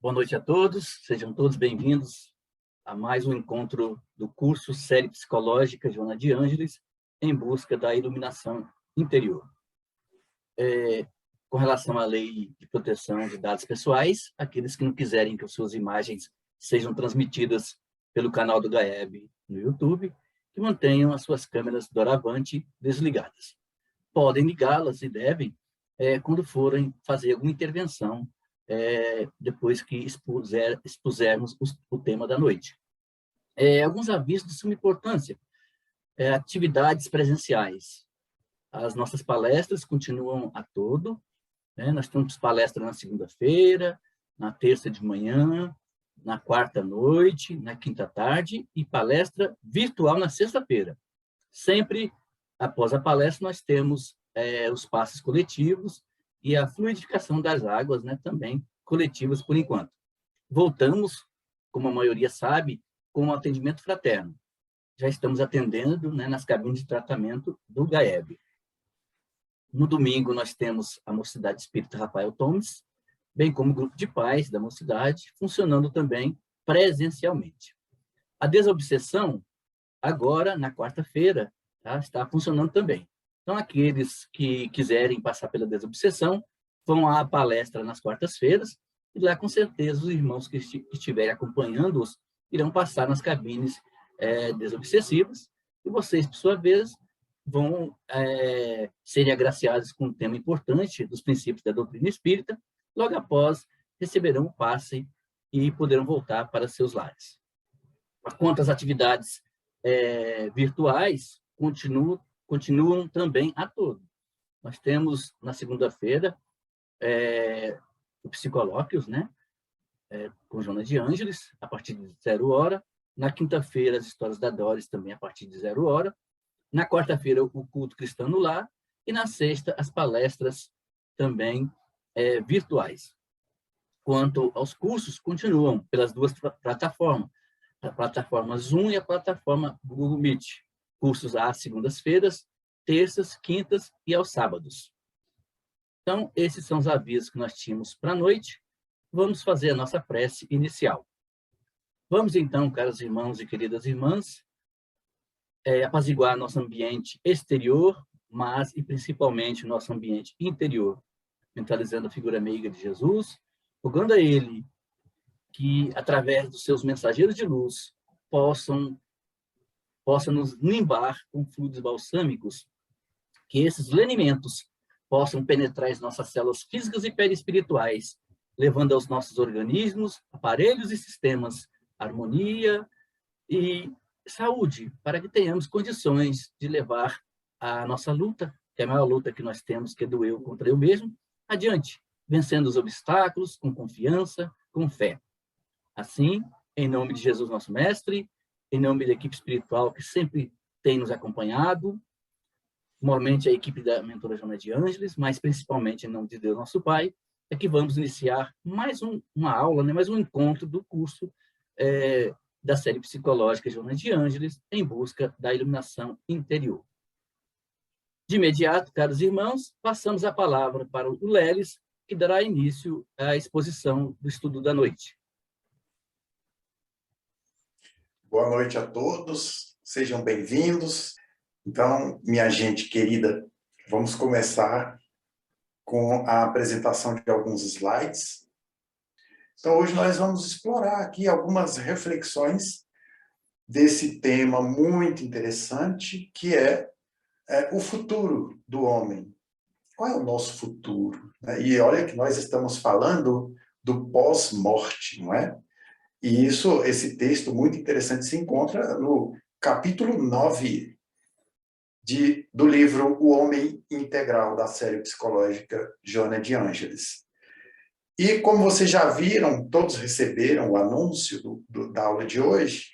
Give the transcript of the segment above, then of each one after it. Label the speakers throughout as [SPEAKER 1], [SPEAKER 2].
[SPEAKER 1] Boa noite a todos, sejam todos bem-vindos a mais um encontro do curso Série Psicológica Joana de Ângeles, em busca da iluminação interior. Com relação à lei de proteção de dados pessoais, aqueles que não quiserem que as suas imagens sejam transmitidas pelo canal do GAEB no YouTube, que mantenham as suas câmeras doravante desligadas. Podem ligá-las e devem, quando forem fazer alguma intervenção, depois que expusermos o tema da noite. Alguns avisos de suma importância. Atividades presenciais. As nossas palestras continuam a todo. Nós temos palestra na segunda-feira, na terça de manhã, na quarta noite, na quinta tarde e palestra virtual na sexta-feira. Sempre após a palestra nós temos os passes coletivos e a fluidificação das águas, também coletivas por enquanto. Voltamos, como a maioria sabe, com o atendimento fraterno. Já estamos atendendo nas cabines de tratamento do GAEB. No domingo, nós temos a Mocidade Espírita Rafael Thomas, bem como o grupo de pais da Mocidade, funcionando também presencialmente. A desobsessão, agora, na quarta-feira, está funcionando também. Então, aqueles que quiserem passar pela desobsessão, vão à palestra nas quartas-feiras, e lá, com certeza, os irmãos que estiverem acompanhando-os irão passar nas cabines desobsessivas, e vocês, por sua vez, vão serem agraciados com um tema importante dos princípios da doutrina espírita, logo após receberão o passe e poderão voltar para seus lares. Quanto às atividades virtuais, continuam também a todo. Nós temos, na segunda-feira, o Psicolóquios, com Joana de Ângeles, a partir de 0h. Na quinta-feira, as Histórias da Doris, também a partir de 0h. Na quarta-feira, o Culto Cristão no Lar. E na sexta, as palestras também virtuais. Quanto aos cursos, continuam pelas duas plataformas, a plataforma Zoom e a plataforma Google Meet. Cursos às segundas-feiras, terças, quintas e aos sábados. Então, esses são os avisos que nós tínhamos para a noite. Vamos fazer a nossa prece inicial. Vamos, então, caros irmãos e queridas irmãs, apaziguar nosso ambiente exterior, mas e principalmente nosso ambiente interior, mentalizando a figura meiga de Jesus, rogando a Ele que, através dos seus mensageiros de luz, possa nos nimbar com fluidos balsâmicos, que esses lenimentos possam penetrar as nossas células físicas e perispirituais, levando aos nossos organismos, aparelhos e sistemas harmonia e saúde, para que tenhamos condições de levar a nossa luta, que é a maior luta que nós temos, que é do eu contra eu mesmo, adiante, vencendo os obstáculos com confiança, com fé. Assim, em nome de Jesus, nosso Mestre, em nome da equipe espiritual que sempre tem nos acompanhado, normalmente a equipe da mentora Joana de Ângeles, mas principalmente em nome de Deus, nosso Pai, é que vamos iniciar mais uma aula, mais um encontro do curso da série psicológica Joana de Ângeles, em busca da iluminação interior. De imediato, caros irmãos, passamos a palavra para o Lelis, que dará início à exposição do estudo da noite.
[SPEAKER 2] Boa noite a todos, sejam bem-vindos. Então, minha gente querida, vamos começar com a apresentação de alguns slides. Então, hoje nós vamos explorar aqui algumas reflexões desse tema muito interessante, que é o futuro do homem. Qual é o nosso futuro? E olha que nós estamos falando do pós-morte, não é? E esse texto muito interessante se encontra no capítulo 9 do livro O Homem Integral, da série psicológica Joana de Ângeles. E como vocês já viram, todos receberam o anúncio da aula de hoje,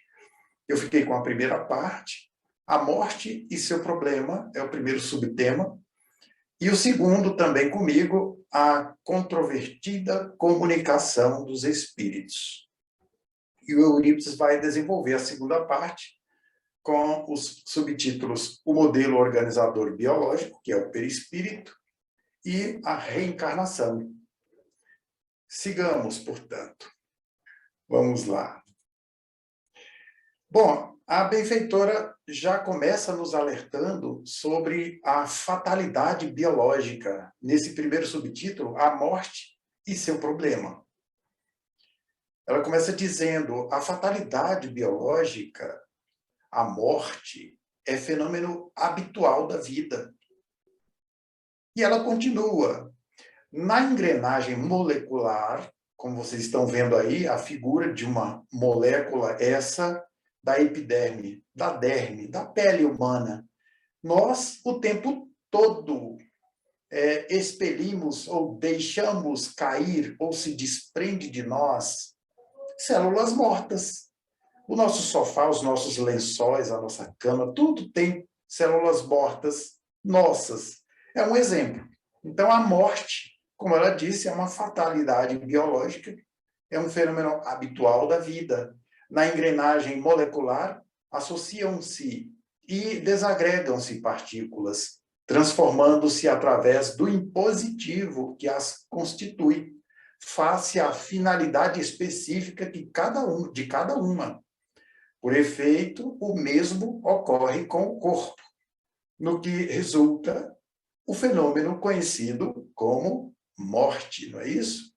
[SPEAKER 2] eu fiquei com a primeira parte, a morte e seu problema, é o primeiro subtema, e o segundo, também comigo, a controvertida comunicação dos espíritos. E o Eurípides vai desenvolver a segunda parte, com os subtítulos O Modelo Organizador Biológico, que é o perispírito, e a reencarnação. Sigamos, portanto. Vamos lá. Bom, a benfeitora já começa nos alertando sobre a fatalidade biológica, nesse primeiro subtítulo, a morte e seu problema. Ela começa dizendo, a fatalidade biológica, a morte, é fenômeno habitual da vida. E ela continua, na engrenagem molecular, como vocês estão vendo aí, a figura de uma molécula, essa da epiderme, da derme, da pele humana, nós, o tempo todo, expelimos ou deixamos cair ou se desprende de nós células mortas. O nosso sofá, os nossos lençóis, a nossa cama, tudo tem células mortas nossas. É um exemplo. Então, a morte, como ela disse, é uma fatalidade biológica, é um fenômeno habitual da vida. Na engrenagem molecular, associam-se e desagregam-se partículas, transformando-se através do impositivo que as constitui, face à finalidade específica de cada uma. Por efeito, o mesmo ocorre com o corpo, no que resulta o fenômeno conhecido como morte, não é isso?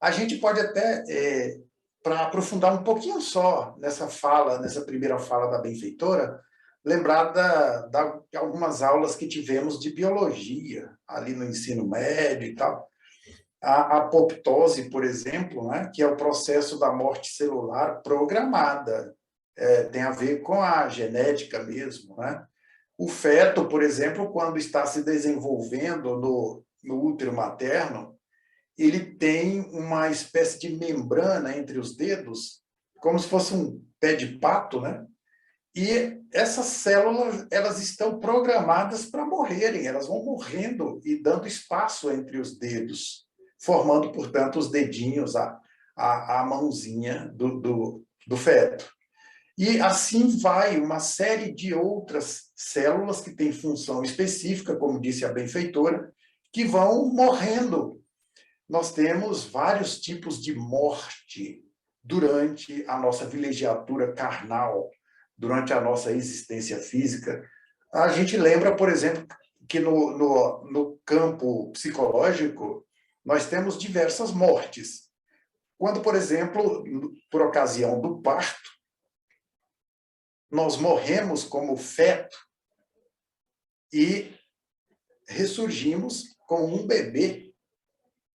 [SPEAKER 2] A gente pode até, para aprofundar um pouquinho só nessa primeira fala da benfeitora, lembrar de algumas aulas que tivemos de biologia, ali no ensino médio e tal. A apoptose, por exemplo, né, que é o processo da morte celular programada, tem a ver com a genética mesmo, né? O feto, por exemplo, quando está se desenvolvendo no útero materno, ele tem uma espécie de membrana entre os dedos, como se fosse um pé de pato, né? E essas células, elas estão programadas para morrerem, elas vão morrendo e dando espaço entre os dedos, formando, portanto, os dedinhos, a mãozinha do feto. E assim vai uma série de outras células que têm função específica, como disse a benfeitora, que vão morrendo. Nós temos vários tipos de morte durante a nossa vilegiatura carnal, durante a nossa existência física. A gente lembra, por exemplo, que no campo psicológico, nós temos diversas mortes. Quando, por exemplo, por ocasião do parto, nós morremos como feto e ressurgimos como um bebê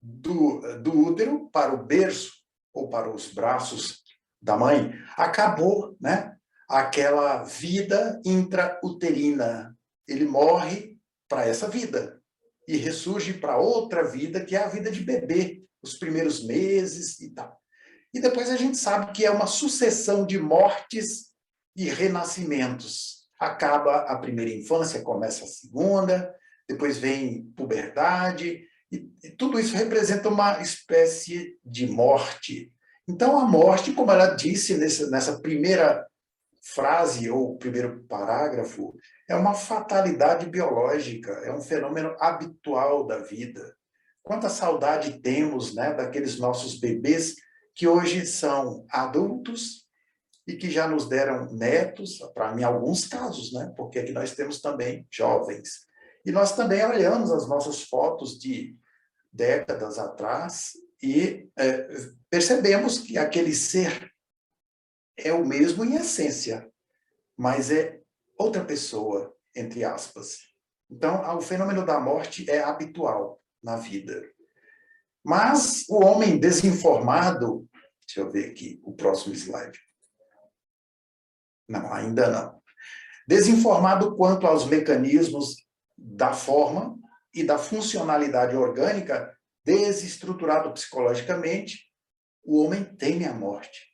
[SPEAKER 2] do útero para o berço ou para os braços da mãe. Acabou, né? Aquela vida intrauterina. Ele morre para essa vida e ressurge para outra vida, que é a vida de bebê, os primeiros meses e tal. E depois a gente sabe que é uma sucessão de mortes e renascimentos. Acaba a primeira infância, começa a segunda, depois vem puberdade, e tudo isso representa uma espécie de morte. Então, a morte, como ela disse nessa primeira frase, ou primeiro parágrafo, é uma fatalidade biológica, é um fenômeno habitual da vida. Quanta saudade temos, né, daqueles nossos bebês que hoje são adultos e que já nos deram netos, para em alguns casos, né, porque aqui nós temos também jovens. E nós também olhamos as nossas fotos de décadas atrás e percebemos que aquele ser é o mesmo em essência, mas é outra pessoa, entre aspas. Então, o fenômeno da morte é habitual na vida. Mas o homem desinformado, deixa eu ver aqui o próximo slide. Não, ainda não. Desinformado quanto aos mecanismos da forma e da funcionalidade orgânica, desestruturado psicologicamente, o homem teme a morte,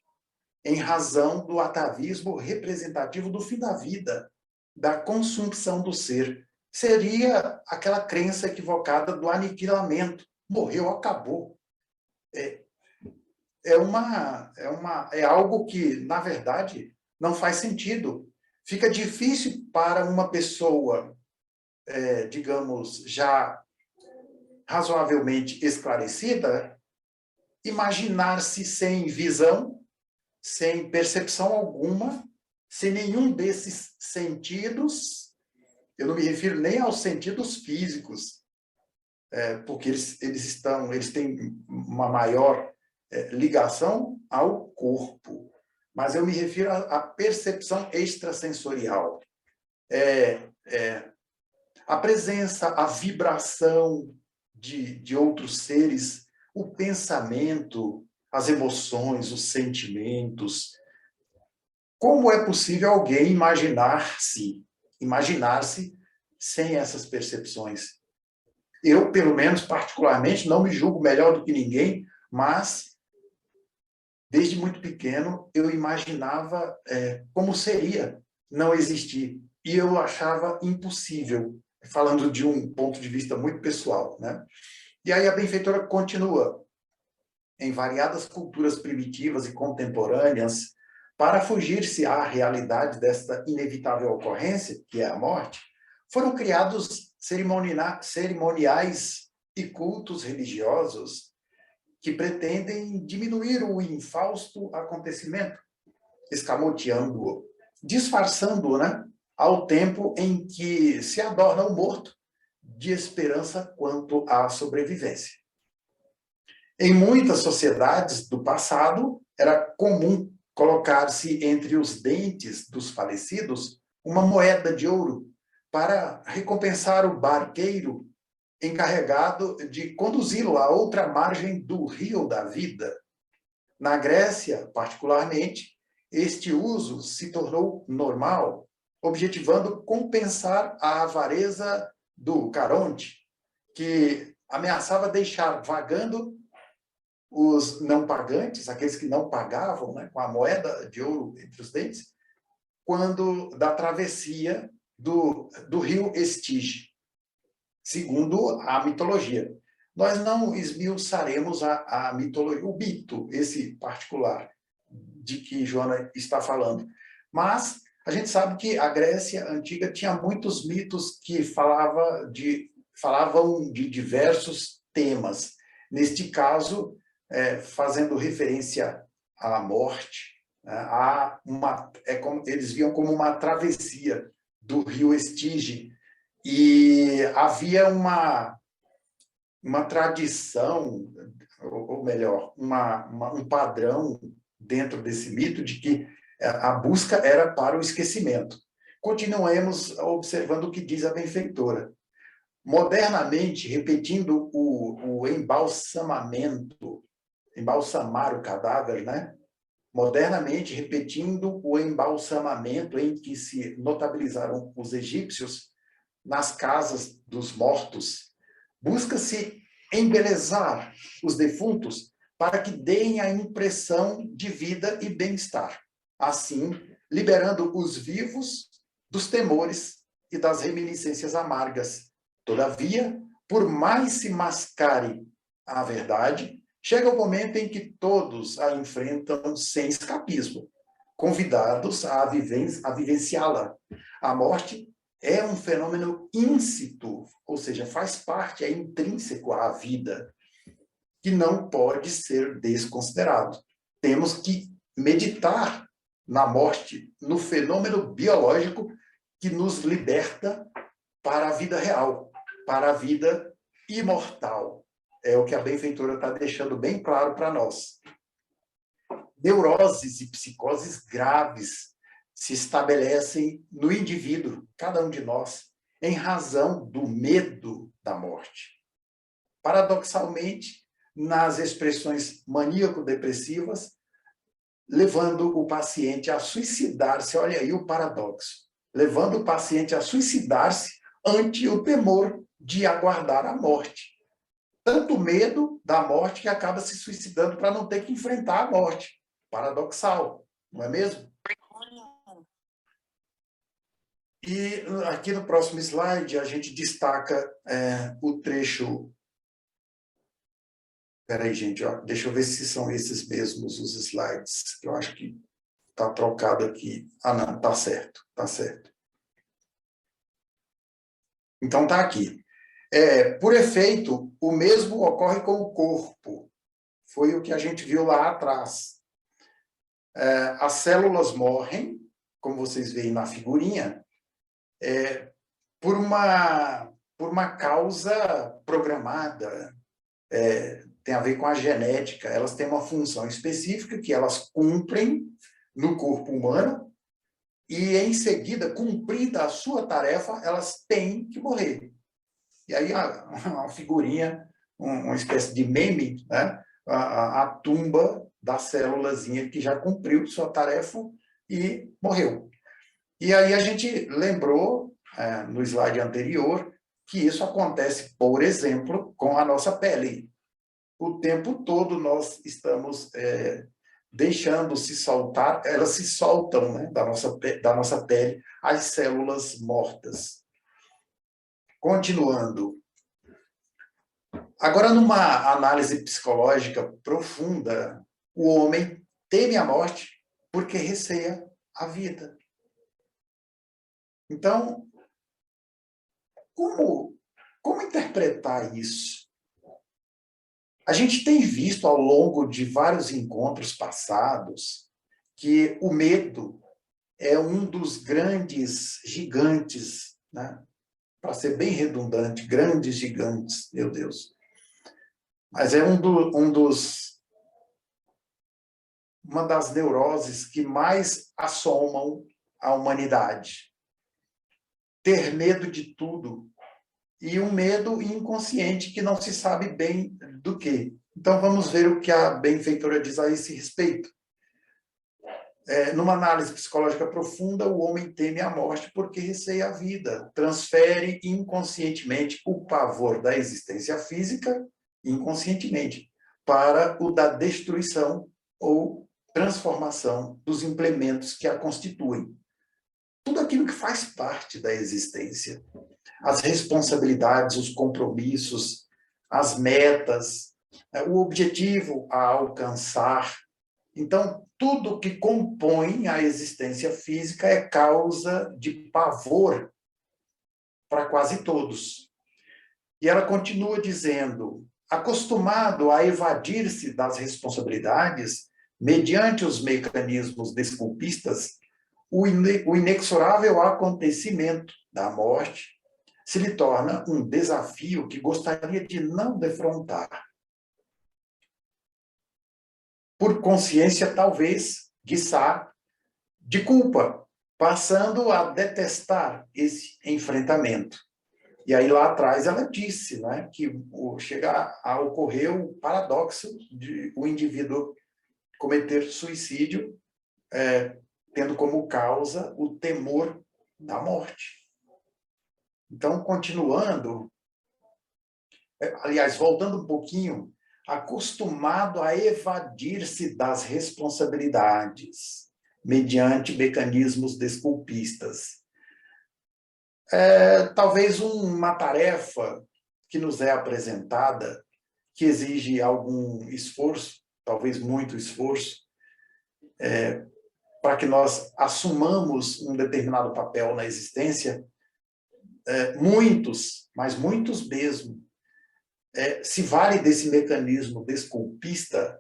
[SPEAKER 2] em razão do atavismo representativo do fim da vida, da consumpção do ser. Seria aquela crença equivocada do aniquilamento. Morreu, acabou. É algo que, na verdade, não faz sentido. Fica difícil para uma pessoa, digamos, já razoavelmente esclarecida, imaginar-se sem visão, sem percepção alguma, sem nenhum desses sentidos. Eu não me refiro nem aos sentidos físicos, porque eles têm uma maior ligação ao corpo, mas eu me refiro à percepção extrasensorial. A presença, a vibração de outros seres, o pensamento, as emoções, os sentimentos. Como é possível alguém imaginar-se sem essas percepções? Eu, pelo menos, particularmente, não me julgo melhor do que ninguém, mas, desde muito pequeno, eu imaginava como seria não existir. E eu achava impossível, falando de um ponto de vista muito pessoal, né? E aí a benfeitora continua. Em variadas culturas primitivas e contemporâneas, para fugir-se à realidade desta inevitável ocorrência, que é a morte, foram criados cerimoniais e cultos religiosos que pretendem diminuir o infausto acontecimento, escamoteando-o, disfarçando-o, né, ao tempo em que se adorna o morto de esperança quanto à sobrevivência. Em muitas sociedades do passado, era comum colocar-se entre os dentes dos falecidos uma moeda de ouro para recompensar o barqueiro encarregado de conduzi-lo à outra margem do rio da vida. Na Grécia, particularmente, este uso se tornou normal, objetivando compensar a avareza do Caronte, que ameaçava deixar vagando os não pagantes, aqueles que não pagavam, né, com a moeda de ouro entre os dentes, quando da travessia do rio Estige, segundo a mitologia. Nós não esmiuçaremos a mitologia, o mito, esse particular, de que Joana está falando. Mas a gente sabe que a Grécia Antiga tinha muitos mitos que falavam de diversos temas. Neste caso, fazendo referência à morte, eles viam como uma travessia do rio Estige, e havia uma tradição, ou melhor, um padrão dentro desse mito de que a busca era para o esquecimento. Continuemos observando o que diz a benfeitora. Modernamente, repetindo o embalsamamento, embalsamar o cadáver, né? Modernamente, repetindo o embalsamamento em que se notabilizaram os egípcios nas casas dos mortos, busca-se embelezar os defuntos para que deem a impressão de vida e bem-estar, assim, liberando os vivos dos temores e das reminiscências amargas. Todavia, por mais se mascare a verdade, chega o momento em que todos a enfrentam sem escapismo, convidados a vivenciá-la. A morte é um fenômeno íncito, ou seja, faz parte, é intrínseco à vida, que não pode ser desconsiderado. Temos que meditar na morte, no fenômeno biológico que nos liberta para a vida real, para a vida imortal. É o que a benfeitora está deixando bem claro para nós. Neuroses e psicoses graves se estabelecem no indivíduo, cada um de nós, em razão do medo da morte. Paradoxalmente, nas expressões maníaco-depressivas, levando o paciente a suicidar-se, olha aí o paradoxo, levando o paciente a suicidar-se ante o temor de aguardar a morte. Tanto medo da morte que acaba se suicidando para não ter que enfrentar a morte. Paradoxal, não é mesmo? E aqui no próximo slide a gente destaca o trecho. Espera aí, gente, ó, deixa eu ver se são esses mesmos os slides, que eu acho que está trocado aqui. Ah, não, está certo, está certo. Então está aqui. Por efeito, o mesmo ocorre com o corpo. foi o que a gente viu lá atrás. As células morrem, como vocês veem na figurinha, por uma causa programada, tem a ver com a genética. Elas têm uma função específica que elas cumprem no corpo humano e, em seguida, cumprida a sua tarefa, elas têm que morrer. E aí, uma figurinha, uma espécie de meme, né? A tumba da célulazinha que já cumpriu sua tarefa e morreu. E aí a gente lembrou, no slide anterior, que isso acontece, por exemplo, com a nossa pele. O tempo todo nós estamos deixando se soltar, elas se soltam, né, da nossa pele, as células mortas. Continuando. Agora, numa análise psicológica profunda, o homem teme a morte porque receia a vida. Então, como interpretar isso? A gente tem visto ao longo de vários encontros passados que o medo é um dos grandes gigantes, né? Para ser bem redundante, grandes gigantes, meu Deus. Mas é uma das neuroses que mais assomam a humanidade. Ter medo de tudo. E um medo inconsciente que não se sabe bem do que. Então, vamos ver o que a benfeitora diz a esse respeito. Numa análise psicológica profunda, o homem teme a morte porque receia a vida. Transfere inconscientemente o pavor da existência física, inconscientemente, para o da destruição ou transformação dos implementos que a constituem. Tudo aquilo que faz parte da existência. As responsabilidades, os compromissos, as metas, o objetivo a alcançar. Então, tudo que compõe a existência física é causa de pavor para quase todos. E ela continua dizendo, acostumado a evadir-se das responsabilidades, mediante os mecanismos desculpistas, o inexorável acontecimento da morte se lhe torna um desafio que gostaria de não defrontar. Por consciência, talvez, quiçá, de culpa, passando a detestar esse enfrentamento. E aí, lá atrás, ela disse, né, que chega a ocorrer o paradoxo de o indivíduo cometer suicídio, tendo como causa o temor da morte. Então, continuando, aliás, voltando um pouquinho, acostumado a evadir-se das responsabilidades mediante mecanismos desculpistas. Talvez uma tarefa que nos é apresentada, que exige algum esforço, talvez muito esforço, para que nós assumamos um determinado papel na existência, muitos, mas muitos mesmo, se vale desse mecanismo desculpista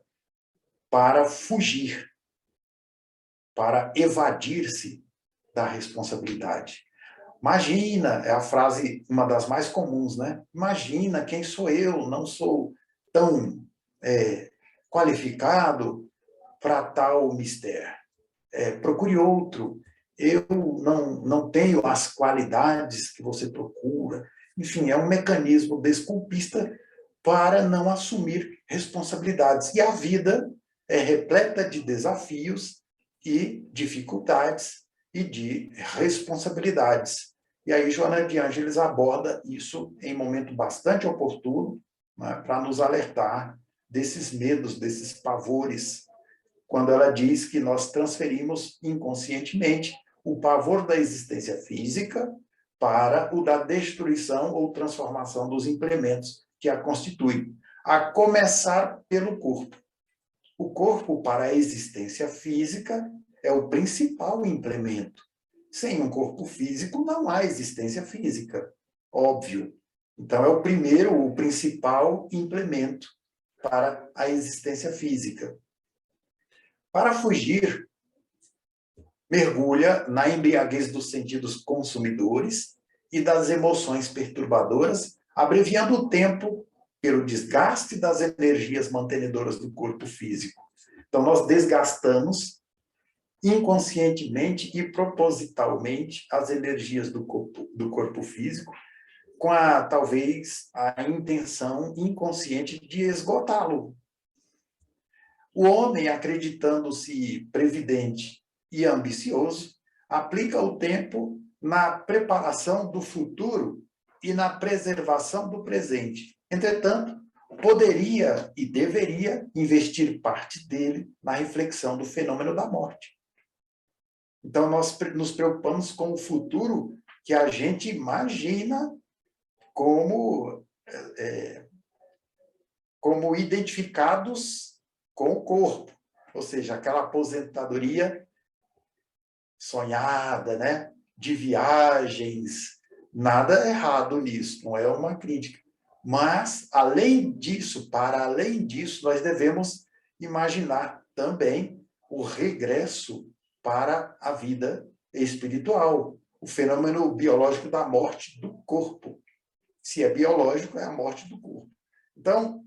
[SPEAKER 2] para fugir, para evadir-se da responsabilidade. Imagina, é a frase, uma das mais comuns, né? Imagina, quem sou eu? Não sou tão qualificado para tal mistério. Procure outro. Eu não tenho as qualidades que você procura. Enfim, é um mecanismo desculpista para não assumir responsabilidades. E a vida é repleta de desafios e dificuldades e de responsabilidades. E aí Joana de Ângeles aborda isso em momento bastante oportuno, né, para nos alertar desses medos, desses pavores, quando ela diz que nós transferimos inconscientemente o pavor da existência física para o da destruição ou transformação dos implementos que a constituem, a começar pelo corpo. O corpo, para a existência física, é o principal implemento. Sem um corpo físico, não há existência física, óbvio. Então, é o primeiro, o principal implemento. para a existência física. Para fugir, mergulha na embriaguez dos sentidos consumidores e das emoções perturbadoras, abreviando o tempo pelo desgaste das energias mantenedoras do corpo físico. Então, nós desgastamos inconscientemente e propositalmente as energias do corpo físico, com talvez a intenção inconsciente de esgotá-lo. O homem, acreditando-se previdente e ambicioso, aplica o tempo na preparação do futuro e na preservação do presente. Entretanto, poderia e deveria investir parte dele na reflexão do fenômeno da morte. Então, nós nos preocupamos com o futuro que a gente imagina como identificados com o corpo, ou seja, aquela aposentadoria sonhada, né? De viagens, nada errado nisso, não é uma crítica. Mas, além disso, para além disso, nós devemos imaginar também o regresso para a vida espiritual, o fenômeno biológico da morte do corpo. Se é biológico, é a morte do corpo. Então,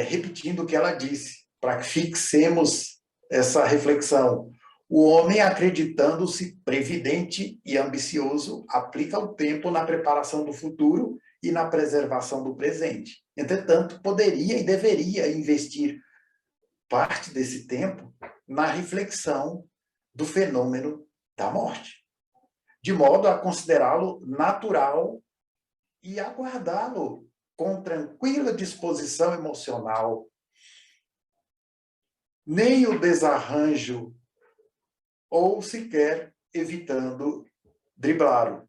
[SPEAKER 2] repetindo o que ela disse, para que fixemos essa reflexão. O homem, acreditando-se previdente e ambicioso, aplica o tempo na preparação do futuro e na preservação do presente. Entretanto, poderia e deveria investir parte desse tempo na reflexão do fenômeno da morte, de modo a considerá-lo natural e aguardá-lo com tranquila disposição emocional. Nem o desarranjo ou sequer evitando driblá-lo.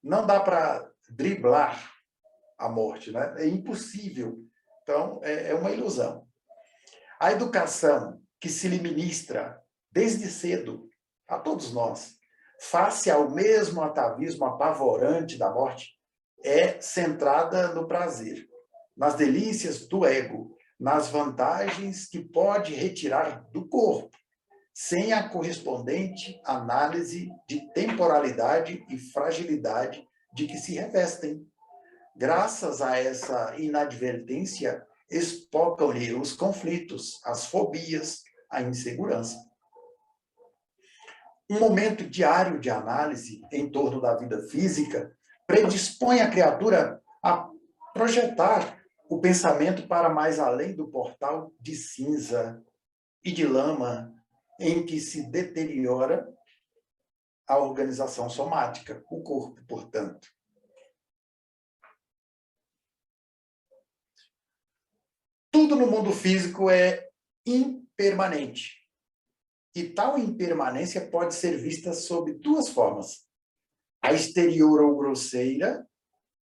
[SPEAKER 2] Não dá para driblar a morte, né? É impossível. Então, é uma ilusão. A educação que se lhe ministra desde cedo a todos nós, face ao mesmo atavismo apavorante da morte, é centrada no prazer, nas delícias do ego, nas vantagens que pode retirar do corpo, sem a correspondente análise de temporalidade e fragilidade de que se revestem. Graças a essa inadvertência, espocam-lhe os conflitos, as fobias, a insegurança. Um momento diário de análise em torno da vida física predispõe a criatura a projetar o pensamento para mais além do portal de cinza e de lama em que se deteriora a organização somática, o corpo, portanto. Tudo no mundo físico é impermanente. E tal impermanência pode ser vista sob duas formas: a exterior ou grosseira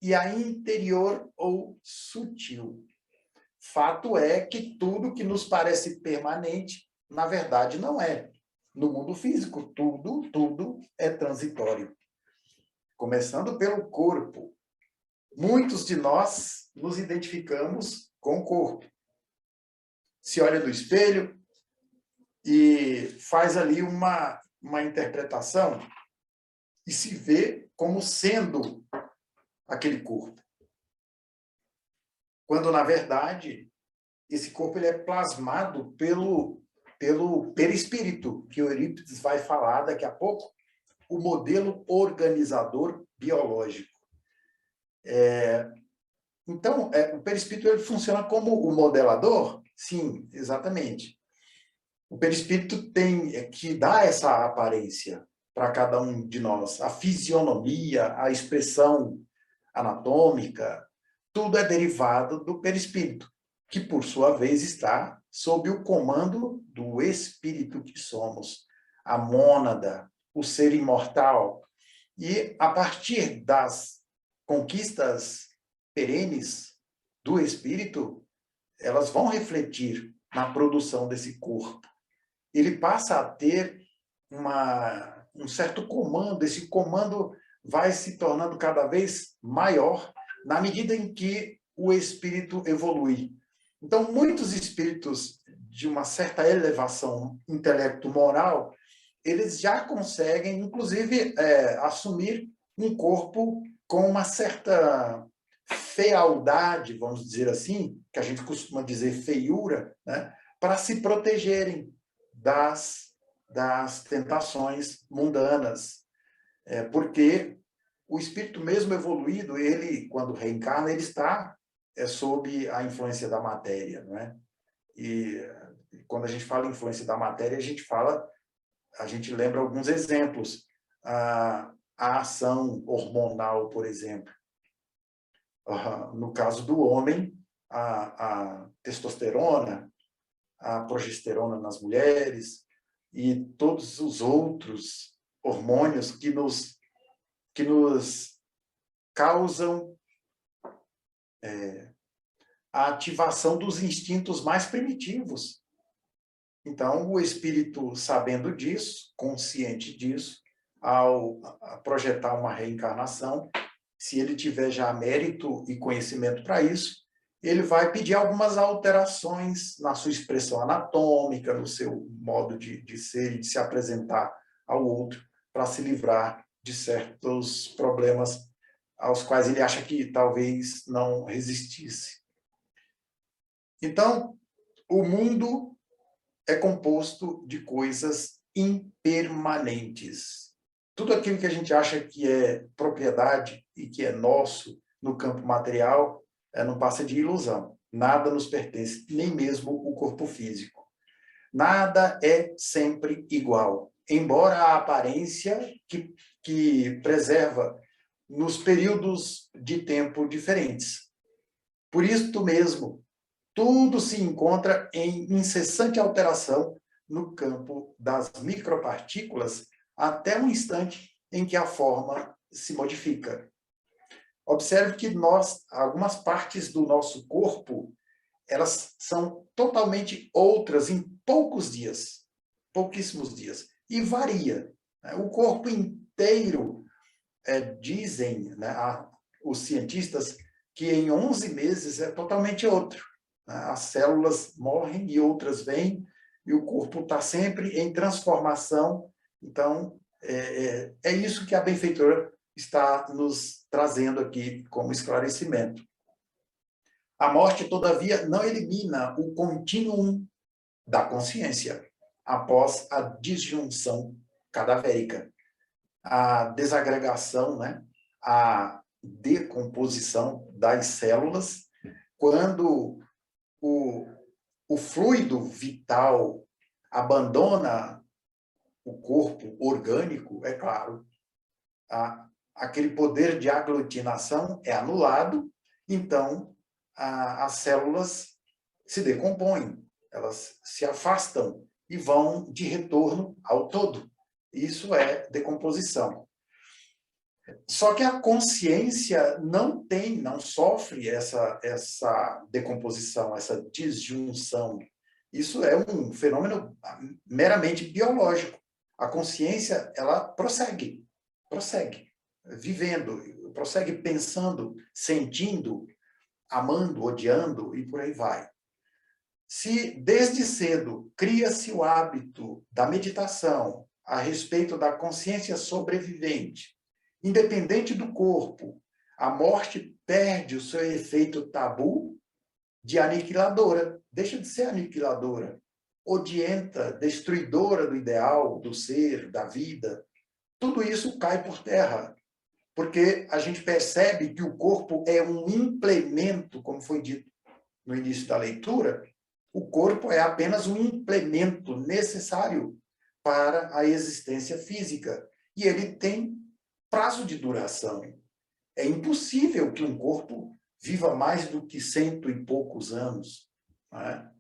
[SPEAKER 2] e a interior ou sutil. Fato é que tudo que nos parece permanente, na verdade, não é. No mundo físico, tudo é transitório. Começando pelo corpo. Muitos de nós nos identificamos com o corpo. Se olha no espelho e faz ali uma interpretação e se vê como sendo aquele corpo. Quando, na verdade, esse corpo ele é plasmado pelo perispírito, que o Eurípides vai falar daqui a pouco, o modelo organizador biológico. Então, o perispírito ele funciona como o modelador? Sim, exatamente. O perispírito tem que dar essa aparência para cada um de nós. A fisionomia, a expressão anatômica, tudo é derivado do perispírito, que, por sua vez, está sob o comando do espírito que somos, a mônada, o ser imortal. E, a partir das conquistas perenes do espírito, elas vão refletir na produção desse corpo. Ele passa a ter um certo comando, esse comando vai se tornando cada vez maior na medida em que o espírito evolui. Então, muitos espíritos de uma certa elevação intelecto-moral, eles já conseguem, inclusive, assumir um corpo com uma certa fealdade, vamos dizer assim, que a gente costuma dizer feiura, né, para se protegerem das tentações mundanas. Porque o espírito mesmo evoluído, ele, quando reencarna, ele está sob a influência da matéria, não é? E quando a gente fala influência da matéria, a gente lembra alguns exemplos. A ação hormonal, por exemplo. No caso do homem, a testosterona, a progesterona nas mulheres e todos os outros hormônios que nos causam a ativação dos instintos mais primitivos. Então, o espírito, sabendo disso, consciente disso, ao projetar uma reencarnação, se ele tiver já mérito e conhecimento para isso, ele vai pedir algumas alterações na sua expressão anatômica, no seu modo de ser e de se apresentar ao outro, para se livrar de certos problemas aos quais ele acha que talvez não resistisse. Então, o mundo é composto de coisas impermanentes. Tudo aquilo que a gente acha que é propriedade e que é nosso no campo material não passa de ilusão. Nada nos pertence, nem mesmo o corpo físico. Nada é sempre igual, embora a aparência que preserva nos períodos de tempo diferentes. Por isso mesmo, tudo se encontra em incessante alteração no campo das micropartículas até o instante em que a forma se modifica. Observe que algumas partes do nosso corpo, elas são totalmente outras em poucos dias, pouquíssimos dias, e varia. O corpo inteiro, dizem, né, os cientistas, que em 11 meses é totalmente outro. As células morrem e outras vêm, e o corpo está sempre em transformação. Então, é isso que a benfeitora está nos trazendo aqui como esclarecimento. A morte, todavia, não elimina o contínuo da consciência após a disjunção cadavérica, a desagregação, né? A decomposição das células, quando o fluido vital abandona o corpo orgânico, é claro, aquele poder de aglutinação é anulado, então as células se decompõem, elas se afastam e vão de retorno ao todo. Isso é decomposição. Só que a consciência não sofre essa decomposição, essa disjunção. Isso é um fenômeno meramente biológico. A consciência, ela prossegue vivendo, prossegue pensando, sentindo, amando, odiando e por aí vai. Se desde cedo cria-se o hábito da meditação a respeito da consciência sobrevivente, independente do corpo, a morte perde o seu efeito tabu de aniquiladora, deixa de ser aniquiladora, odienta, destruidora do ideal, do ser, da vida. Tudo isso cai por terra, porque a gente percebe que o corpo é um implemento, como foi dito no início da leitura, o corpo é apenas um implemento necessário para a existência física. E ele tem prazo de duração. É impossível que um corpo viva mais do que 100 e poucos anos. Né?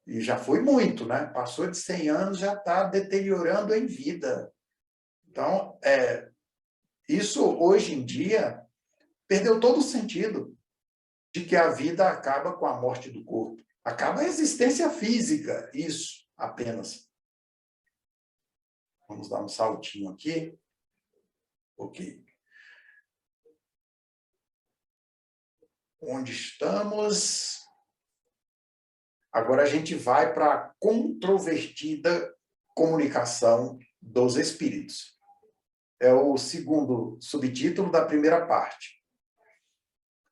[SPEAKER 2] E já foi muito, né? Passou de 100 anos, já está deteriorando em vida. Então, isso hoje em dia perdeu todo o sentido de que a vida acaba com a morte do corpo. Acaba a existência física, isso apenas. Vamos dar um saltinho aqui. Ok. Onde estamos? Agora a gente vai para a controvertida comunicação dos espíritos. É o segundo subtítulo da primeira parte.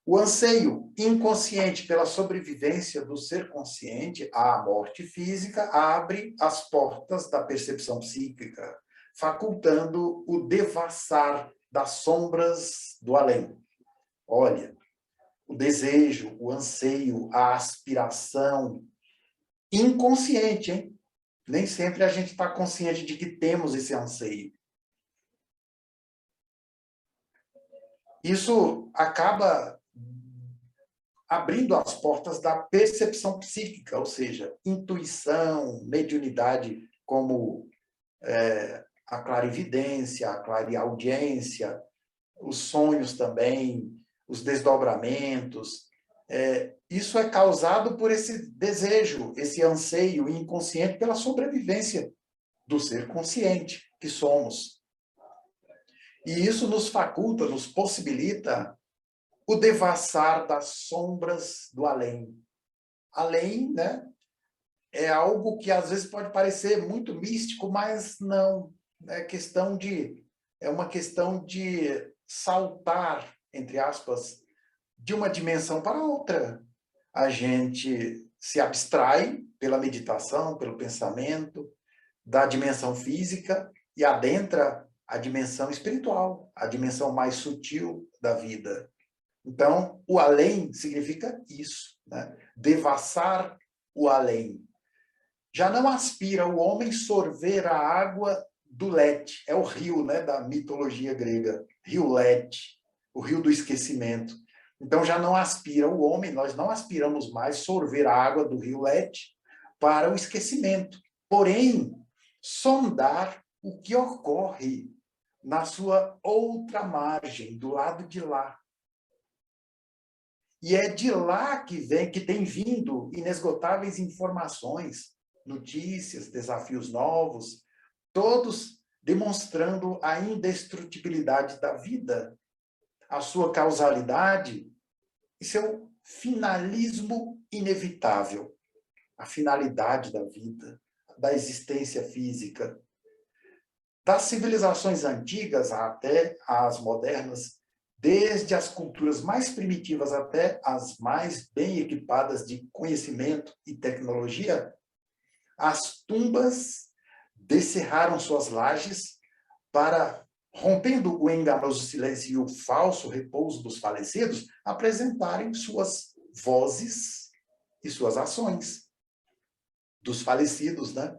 [SPEAKER 2] O anseio inconsciente pela sobrevivência do ser consciente à morte física abre as portas da percepção psíquica, facultando o devassar das sombras do além. Olha, o desejo, o anseio, a aspiração inconsciente, hein? Nem sempre a gente está consciente de que temos esse anseio. Isso acaba abrindo as portas da percepção psíquica, ou seja, intuição, mediunidade, como a clarividência, a clareaudiência, os sonhos também, os desdobramentos. Isso é causado por esse desejo, esse anseio inconsciente pela sobrevivência do ser consciente que somos. E isso nos faculta, nos possibilita o devassar das sombras do além. Além, né, é algo que às vezes pode parecer muito místico, mas não. É uma questão de saltar, entre aspas, de uma dimensão para outra. A gente se abstrai pela meditação, pelo pensamento, da dimensão física e adentra a dimensão espiritual, a dimensão mais sutil da vida. Então, o além significa isso, né? Devassar o além. Já não aspira o homem sorver a água do Lete, é o rio, né, da mitologia grega, rio Lete, o rio do esquecimento. Então, já não aspira o homem, nós não aspiramos mais sorver a água do rio Lete para o esquecimento. Porém, sondar o que ocorre na sua outra margem, do lado de lá. E é de lá que tem vindo inesgotáveis informações, notícias, desafios novos, todos demonstrando a indestrutibilidade da vida, a sua causalidade e seu finalismo inevitável, a finalidade da vida, da existência física. Das civilizações antigas até as modernas, desde as culturas mais primitivas até as mais bem equipadas de conhecimento e tecnologia, as tumbas descerraram suas lajes para, rompendo o enganoso silêncio e o falso repouso dos falecidos, apresentarem suas vozes e suas ações dos falecidos, né?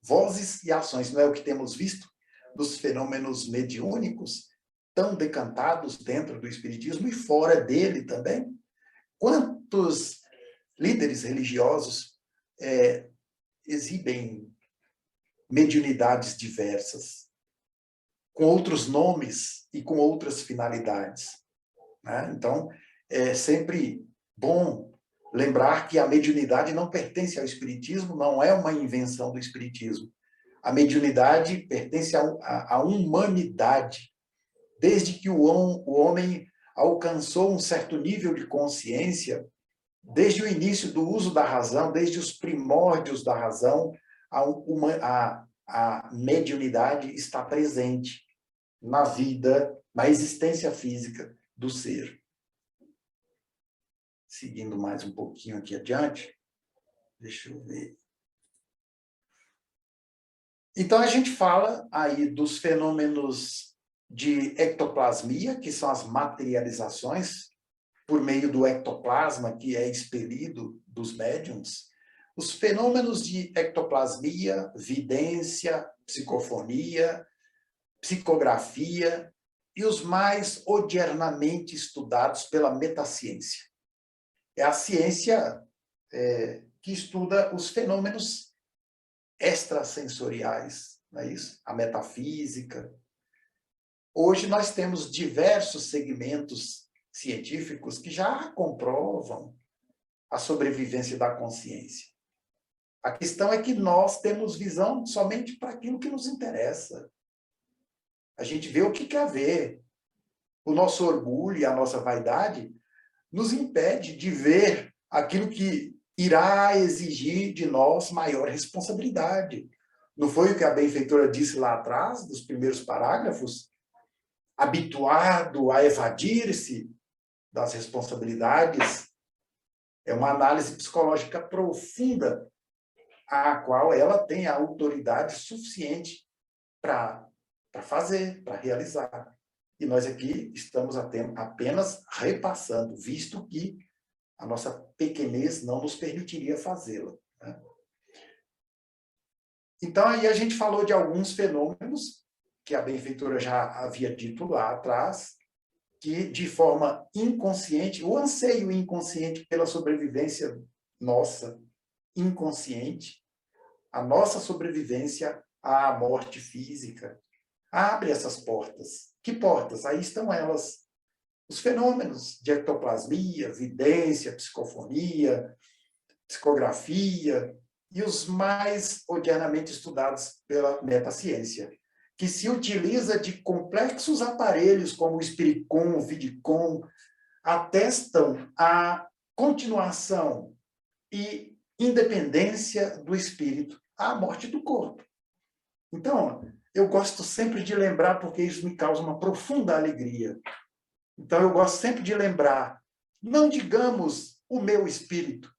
[SPEAKER 2] Vozes e ações, não é o que temos visto dos fenômenos mediúnicos, tão decantados dentro do espiritismo e fora dele também? Quantos líderes religiosos exibem mediunidades diversas, com outros nomes e com outras finalidades, né? Então, é sempre bom lembrar que a mediunidade não pertence ao espiritismo, não é uma invenção do espiritismo. A mediunidade pertence à humanidade. Desde que o homem alcançou um certo nível de consciência, desde o início do uso da razão, desde os primórdios da razão, a mediunidade está presente na vida, na existência física do ser. Seguindo mais um pouquinho aqui adiante, deixa eu ver. Então, a gente fala aí dos fenômenos de ectoplasmia, que são as materializações por meio do ectoplasma que é expelido dos médiums, os fenômenos de ectoplasmia, vidência, psicofonia, psicografia e os mais odiernamente estudados pela metaciência. É a ciência que estuda os fenômenos extrasensoriais, não é isso? A metafísica. Hoje nós temos diversos segmentos científicos que já comprovam a sobrevivência da consciência. A questão é que nós temos visão somente para aquilo que nos interessa. A gente vê o que quer ver. O nosso orgulho e a nossa vaidade nos impede de ver aquilo que irá exigir de nós maior responsabilidade. Não foi o que a benfeitora disse lá atrás, dos primeiros parágrafos? Habituado a evadir-se das responsabilidades, é uma análise psicológica profunda, a qual ela tem a autoridade suficiente para fazer, para realizar. E nós aqui estamos apenas repassando, visto que a nossa pequenez não nos permitiria fazê-la, né? Então, aí a gente falou de alguns fenômenos que a benfeitora já havia dito lá atrás, que, de forma inconsciente, o anseio inconsciente pela sobrevivência nossa, inconsciente, a nossa sobrevivência à morte física, abre essas portas. Que portas? Aí estão elas. Os fenômenos de ectoplasmia, vidência, psicofonia, psicografia, e os mais odiernamente estudados pela metaciência, que se utiliza de complexos aparelhos como o Spiricom, o Vidicom, atestam a continuação e independência do espírito à morte do corpo. Então, eu gosto sempre de lembrar, porque isso me causa uma profunda alegria. Então, eu gosto sempre de lembrar, não digamos o meu espírito,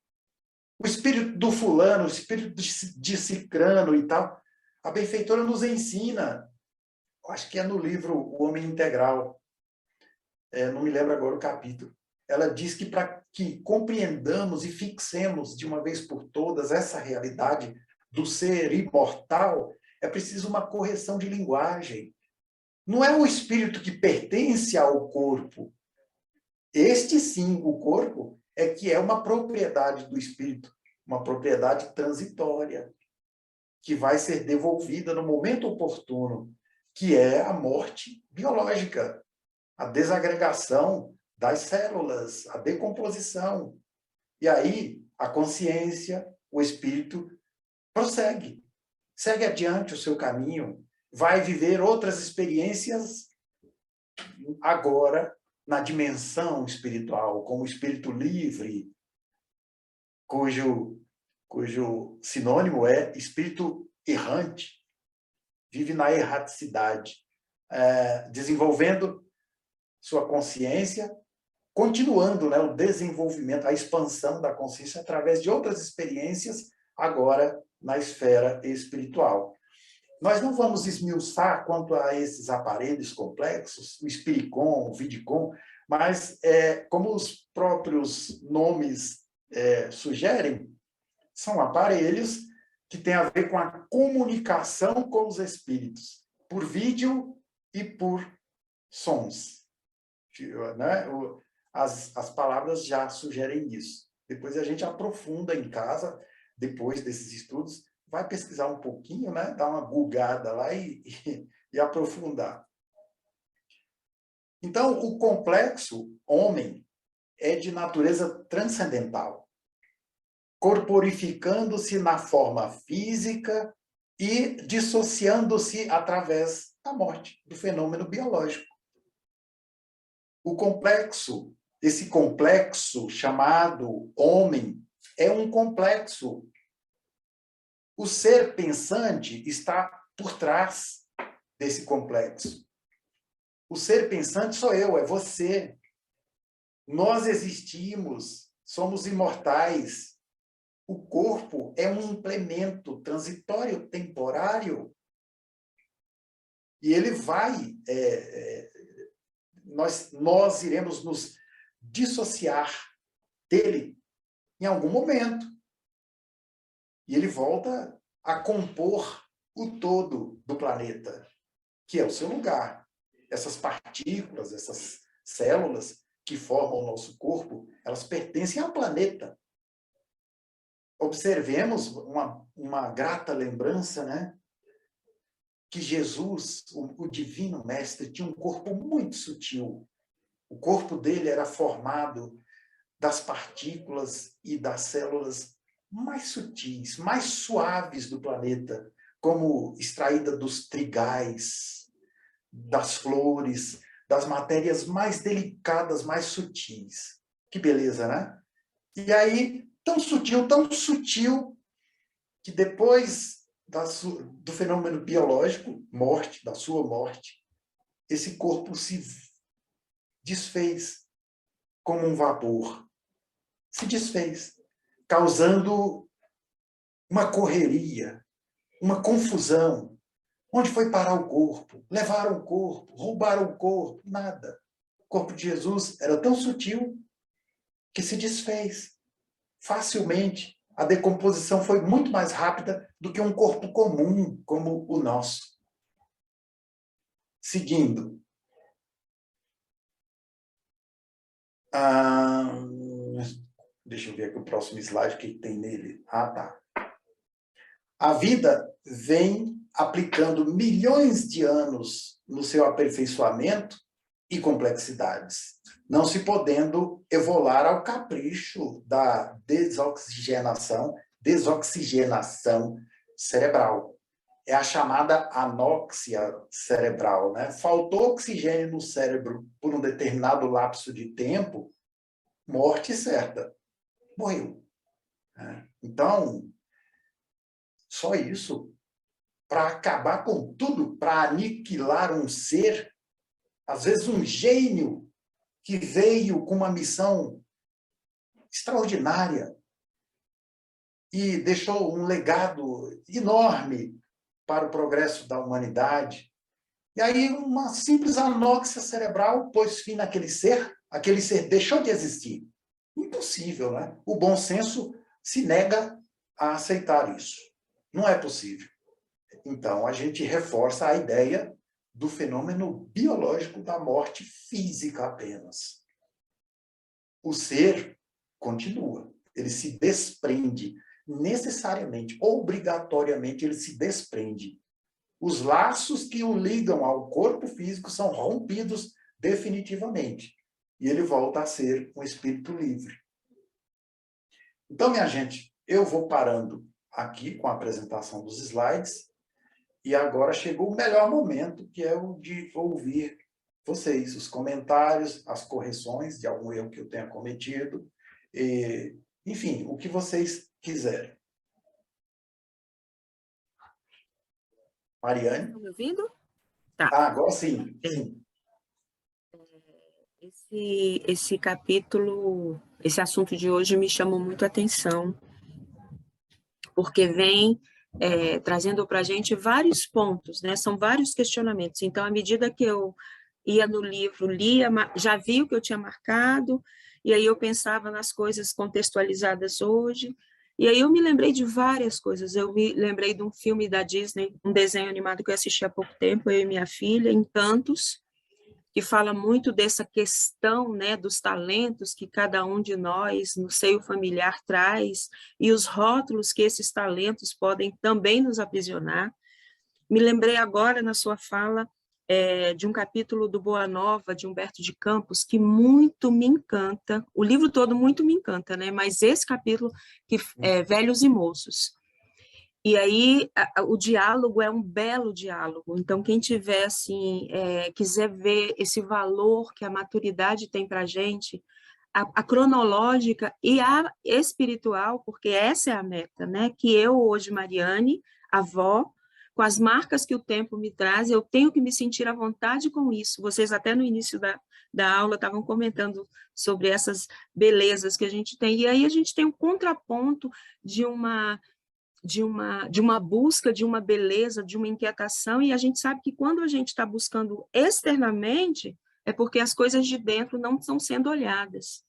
[SPEAKER 2] o espírito do fulano, o espírito de cicrano e tal. A benfeitora nos ensina, acho que é no livro O Homem Integral, não me lembro agora o capítulo, ela diz que para que compreendamos e fixemos de uma vez por todas essa realidade do ser imortal, é preciso uma correção de linguagem. Não é o espírito que pertence ao corpo. Este sim, o corpo, é que é uma propriedade do espírito, uma propriedade transitória, que vai ser devolvida no momento oportuno, que é a morte biológica, a desagregação das células, a decomposição. E aí, a consciência, o espírito, prossegue, segue adiante o seu caminho, vai viver outras experiências agora na dimensão espiritual, como espírito livre, cujo sinônimo é espírito errante, vive na erraticidade, desenvolvendo sua consciência, continuando, né, o desenvolvimento, a expansão da consciência através de outras experiências, agora na esfera espiritual. Nós não vamos esmiuçar quanto a esses aparelhos complexos, o Spiricom, o Vidicom, mas, como os próprios nomes sugerem, são aparelhos que têm a ver com a comunicação com os espíritos, por vídeo e por sons. Né? As palavras já sugerem isso. Depois a gente aprofunda em casa, depois desses estudos, vai pesquisar um pouquinho, né? Dar uma googada lá e aprofundar. Então, o complexo homem é de natureza transcendental, corporificando-se na forma física e dissociando-se através da morte, do fenômeno biológico. O complexo, esse complexo chamado homem, é um complexo. O ser pensante está por trás desse complexo. O ser pensante sou eu, é você. Nós existimos, somos imortais. O corpo é um implemento transitório, temporário. E ele vai... nós iremos nos dissociar dele em algum momento. E ele volta a compor o todo do planeta, que é o seu lugar. Essas partículas, essas células que formam o nosso corpo, elas pertencem ao planeta. Observemos uma grata lembrança, né? Que Jesus, o divino mestre, tinha um corpo muito sutil. O corpo dele era formado das partículas e das células mais sutis, mais suaves do planeta, como extraída dos trigais, das flores, das matérias mais delicadas, mais sutis, Que beleza, né? E aí, tão sutil, que depois do fenômeno biológico, morte, da sua morte, esse corpo se desfez como um vapor. Se desfez, causando uma correria, uma confusão. Onde foi parar o corpo? Levaram o corpo, roubaram o corpo, nada. O corpo de Jesus era tão sutil que se desfez facilmente. A decomposição foi muito mais rápida do que um corpo comum como o nosso. Seguindo. Deixa eu ver aqui o próximo slide, o que tem nele. Tá. A vida vem aplicando milhões de anos no seu aperfeiçoamento e complexidades, não se podendo evolar ao capricho da desoxigenação cerebral. É a chamada anóxia cerebral, né? Faltou oxigênio no cérebro por um determinado lapso de tempo, morte certa. Morreu. Então, só isso, para acabar com tudo, para aniquilar um ser, às vezes um gênio que veio com uma missão extraordinária e deixou um legado enorme para o progresso da humanidade. E aí uma simples anóxia cerebral pôs fim naquele ser, aquele ser deixou de existir. Impossível, né? O bom senso se nega a aceitar isso. Não é possível. Então, a gente reforça a ideia do fenômeno biológico da morte física apenas. O ser continua, ele se desprende, necessariamente, obrigatoriamente, ele se desprende. Os laços que o ligam ao corpo físico são rompidos definitivamente, e ele volta a ser um espírito livre. Então, minha gente, eu vou parando aqui com a apresentação dos slides, e agora chegou o melhor momento, que é o de ouvir vocês, os comentários, as correções de algum erro que eu tenha cometido, enfim, o que vocês quiserem. Mariane?
[SPEAKER 3] Estão me ouvindo? Tá.
[SPEAKER 2] Agora sim.
[SPEAKER 3] Esse capítulo, esse assunto de hoje me chamou muito a atenção, porque vem trazendo para a gente vários pontos, né? São vários questionamentos. Então, à medida que eu ia no livro, lia, já vi o que eu tinha marcado, e aí eu pensava nas coisas contextualizadas hoje, e aí eu me lembrei de várias coisas. Eu me lembrei de um filme da Disney, um desenho animado que eu assisti há pouco tempo, eu e minha filha, Encantos, que fala muito dessa questão, né, dos talentos que cada um de nós, no seio familiar, traz, e os rótulos que esses talentos podem também nos aprisionar. Me lembrei agora, na sua fala, de um capítulo do Boa Nova, de Humberto de Campos, que muito me encanta, o livro todo muito me encanta, né? Mas esse capítulo, que é Velhos e Moços. E aí, o diálogo é um belo diálogo. Então, quem tiver, assim, quiser ver esse valor que a maturidade tem para a gente, a cronológica e a espiritual, porque essa é a meta, né? Que eu, hoje, Mariane, avó, com as marcas que o tempo me traz, eu tenho que me sentir à vontade com isso. Vocês até no início da aula estavam comentando sobre essas belezas que a gente tem. E aí a gente tem um contraponto de uma busca, de uma beleza, de uma inquietação, e a gente sabe que quando a gente está buscando externamente, é porque as coisas de dentro não estão sendo olhadas.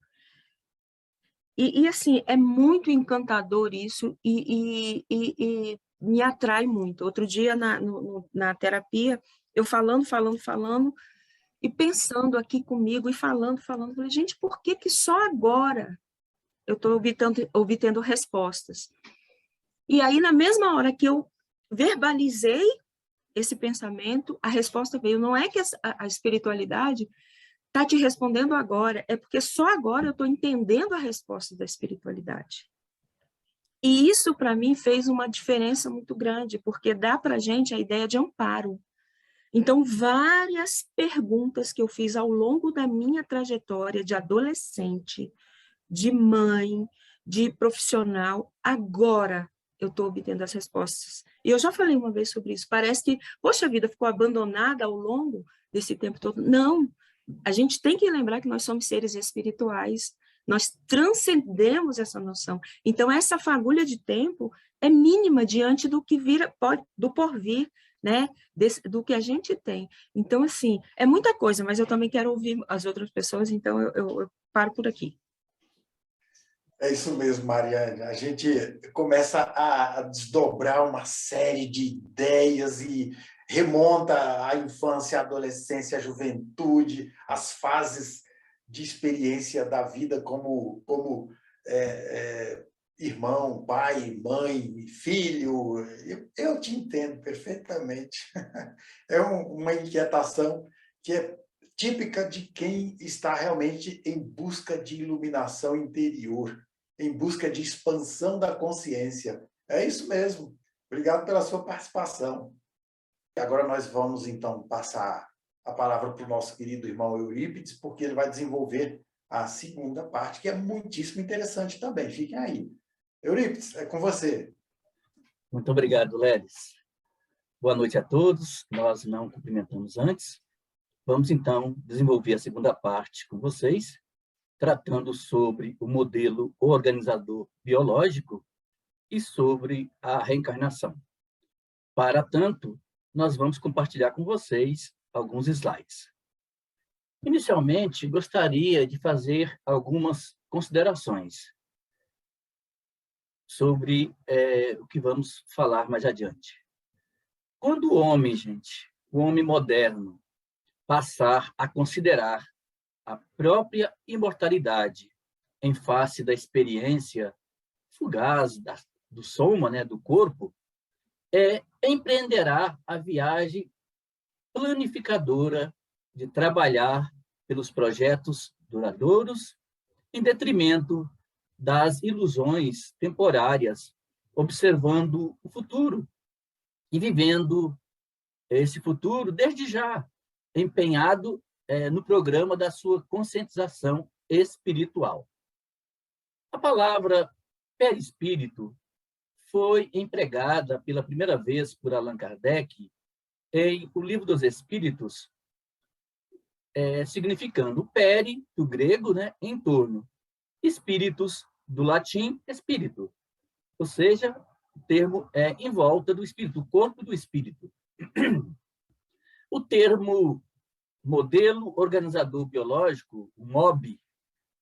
[SPEAKER 3] E assim, é muito encantador isso, e me atrai muito. Outro dia, na terapia, eu falando, e pensando aqui comigo, e falando, falei, gente, por que só agora eu estou obtendo respostas? E aí, na mesma hora que eu verbalizei esse pensamento, a resposta veio. Não é que a espiritualidade está te respondendo agora, é porque só agora eu estou entendendo a resposta da espiritualidade. E isso, para mim, fez uma diferença muito grande, porque dá para a gente a ideia de amparo. Então, várias perguntas que eu fiz ao longo da minha trajetória de adolescente, de mãe, de profissional. Agora eu estou obtendo as respostas. E eu já falei uma vez sobre isso. Parece que, poxa vida, ficou abandonada ao longo desse tempo todo. Não, a gente tem que lembrar que nós somos seres espirituais, nós transcendemos essa noção. Então, essa fagulha de tempo é mínima diante do que do porvir, né? Do que a gente tem. Então, assim, é muita coisa, mas eu também quero ouvir as outras pessoas, então eu paro por aqui.
[SPEAKER 2] É isso mesmo, Mariane. A gente começa a desdobrar uma série de ideias e remonta à infância, à adolescência, à juventude, as fases de experiência da vida como irmão, pai, mãe, filho. Eu te entendo perfeitamente. É uma inquietação que é típica de quem está realmente em busca de iluminação interior, em busca de expansão da consciência. É isso mesmo. Obrigado pela sua participação. Agora nós vamos, então, passar a palavra para o nosso querido irmão Eurípides, porque ele vai desenvolver a segunda parte, que é muitíssimo interessante também. Fiquem aí. Eurípides, é com você.
[SPEAKER 1] Muito obrigado, Lelis. Boa noite a todos. Nós não cumprimentamos antes. Vamos, então, desenvolver a segunda parte com vocês, tratando sobre o modelo organizador biológico e sobre a reencarnação. Para tanto, nós vamos compartilhar com vocês alguns slides. Inicialmente, gostaria de fazer algumas considerações sobre o que vamos falar mais adiante. Quando o homem, gente, o homem moderno, passar a considerar a própria imortalidade em face da experiência fugaz do soma, né, do corpo, empreenderá a viagem planificadora de trabalhar pelos projetos duradouros em detrimento das ilusões temporárias, observando o futuro e vivendo esse futuro desde já, empenhado no programa da sua conscientização espiritual. A palavra perispírito foi empregada pela primeira vez por Allan Kardec em O Livro dos Espíritos, significando peri, do grego, né, em torno, espíritus, do latim, espírito, ou seja, o termo é em volta do espírito, o corpo do espírito. O termo modelo organizador biológico, o MOB,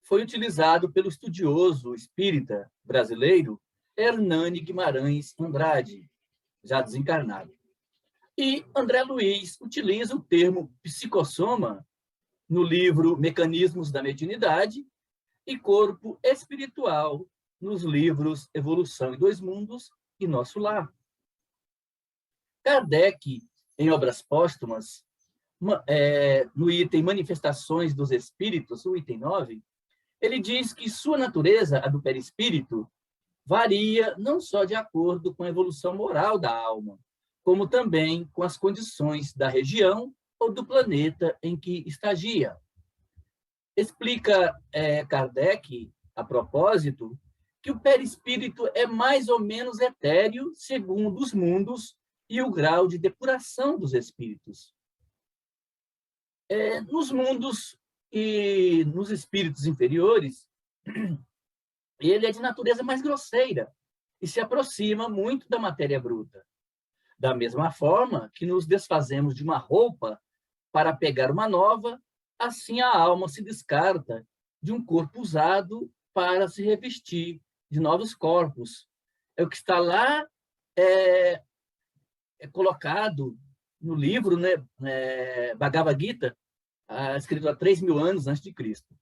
[SPEAKER 1] foi utilizado pelo estudioso espírita brasileiro Hernani Guimarães Andrade, já desencarnado. E André Luiz utiliza o termo psicossoma no livro Mecanismos da Mediunidade e Corpo Espiritual nos livros Evolução em Dois Mundos e Nosso Lar. Kardec, em Obras Póstumas, no item Manifestações dos Espíritos, o item 9, ele diz que sua natureza, a do perispírito, varia não só de acordo com a evolução moral da alma, como também com as condições da região ou do planeta em que estagia. Explica Kardec, a propósito, que o perispírito é mais ou menos etéreo segundo os mundos e o grau de depuração dos espíritos. Nos mundos e nos espíritos inferiores, ele é de natureza mais grosseira e se aproxima muito da matéria bruta. Da mesma forma que nos desfazemos de uma roupa para pegar uma nova, assim a alma se descarta de um corpo usado para se revestir de novos corpos. É o que está lá colocado no livro, né, Bhagavad Gita, escrito há 3.000 anos antes de Cristo.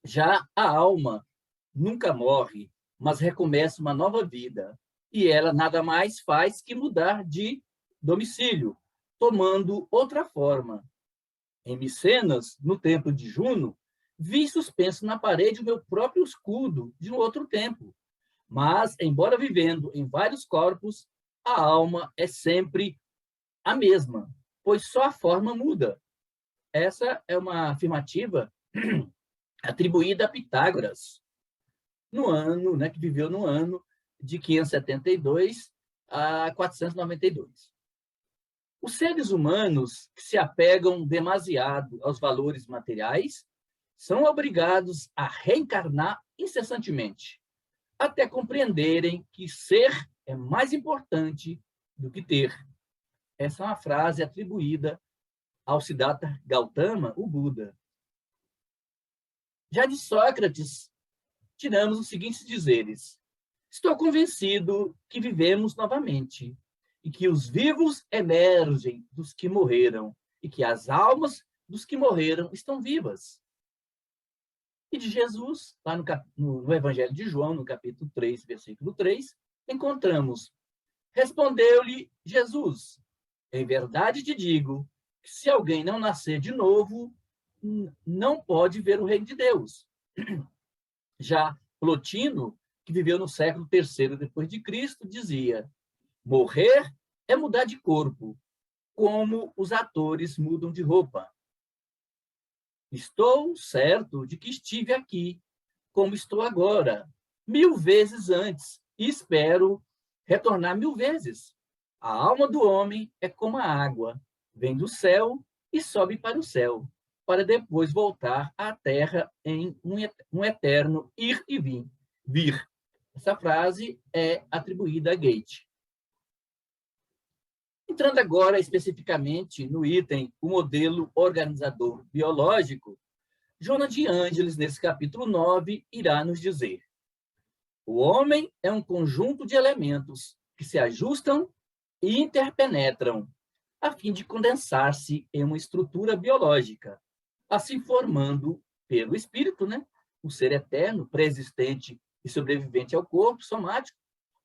[SPEAKER 1] Já a alma nunca morre, mas recomeça uma nova vida, e ela nada mais faz que mudar de domicílio, tomando outra forma. Em Micenas, no templo de Juno, vi suspenso na parede o meu próprio escudo de um outro tempo. Mas, embora vivendo em vários corpos, a alma é sempre a mesma, pois só a forma muda. Essa é uma afirmativa atribuída a Pitágoras, no ano, né, que viveu no ano de 572 a 492. Os seres humanos que se apegam demasiado aos valores materiais são obrigados a reencarnar incessantemente, até compreenderem que ser é mais importante do que ter. Essa é uma frase atribuída ao Siddhartha Gautama, o Buda. Já de Sócrates, tiramos os seguintes dizeres: estou convencido que vivemos novamente, e que os vivos emergem dos que morreram, e que as almas dos que morreram estão vivas. E de Jesus, lá no Evangelho de João, no capítulo 3, versículo 3, encontramos: respondeu-lhe Jesus, em verdade te digo, que se alguém não nascer de novo, não pode ver o reino de Deus. Já Plotino, que viveu no século III depois de Cristo, dizia: morrer é mudar de corpo, como os atores mudam de roupa. Estou certo de que estive aqui, como estou agora, 1000 vezes antes, e espero retornar 1000 vezes. A alma do homem é como a água, vem do céu e sobe para o céu, para depois voltar à terra em um eterno ir e vir. Essa frase é atribuída a Goethe. Entrando agora especificamente no item o modelo organizador biológico, Joana de Ângeles, nesse capítulo 9, irá nos dizer: o homem é um conjunto de elementos que se ajustam e interpenetram, a fim de condensar-se em uma estrutura biológica, assim formando, pelo espírito, né, o ser eterno, pré-existente e sobrevivente ao corpo somático,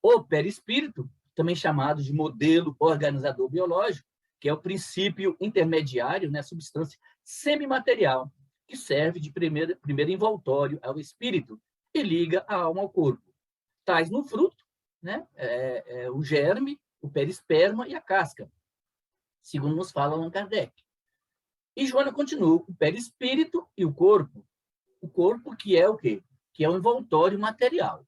[SPEAKER 1] o perispírito, também chamado de modelo organizador biológico, que é o princípio intermediário, né, substância semimaterial, que serve de primeiro envoltório ao espírito e liga a alma ao corpo. Tais no fruto, né, o germe, o perisperma e a casca, segundo nos fala Allan Kardec. E Joana continua: o perispírito e o corpo que é o quê? Que é o envoltório material.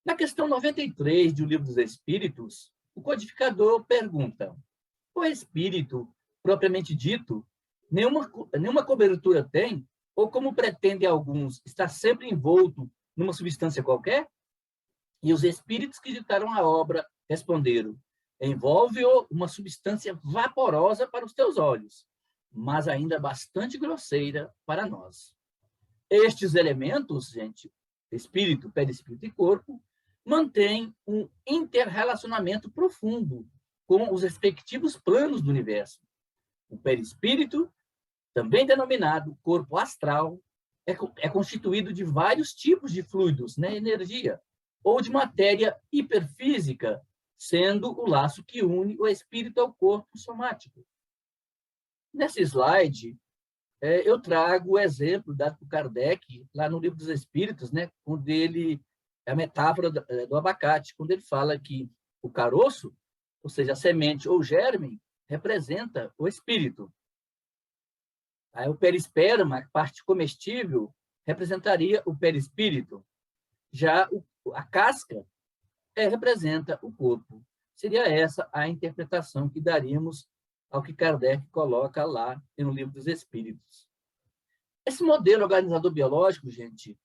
[SPEAKER 1] Na questão 93 do Livro dos Espíritos, o codificador pergunta: o espírito, propriamente dito, nenhuma cobertura tem, ou como pretendem alguns, está sempre envolto numa substância qualquer? E os espíritos que ditaram a obra responderam: envolve-o uma substância vaporosa para os teus olhos, mas ainda bastante grosseira para nós. Estes elementos, gente, espírito, perispírito e corpo, mantêm um interrelacionamento profundo com os respectivos planos do universo. O perispírito, também denominado corpo astral, é constituído de vários tipos de fluidos, né, energia, ou de matéria hiperfísica, sendo o laço que une o espírito ao corpo somático. Nesse slide, eu trago o exemplo dado por Kardec, lá no Livro dos Espíritos, né, quando a metáfora do abacate, quando ele fala que o caroço, ou seja, a semente ou germe, representa o espírito. Aí o perisperma, a parte comestível, representaria o perispírito. Já a casca representa o corpo. Seria essa a interpretação que daríamos ao que Kardec coloca lá no Livro dos Espíritos. Esse modelo organizador biológico, gente,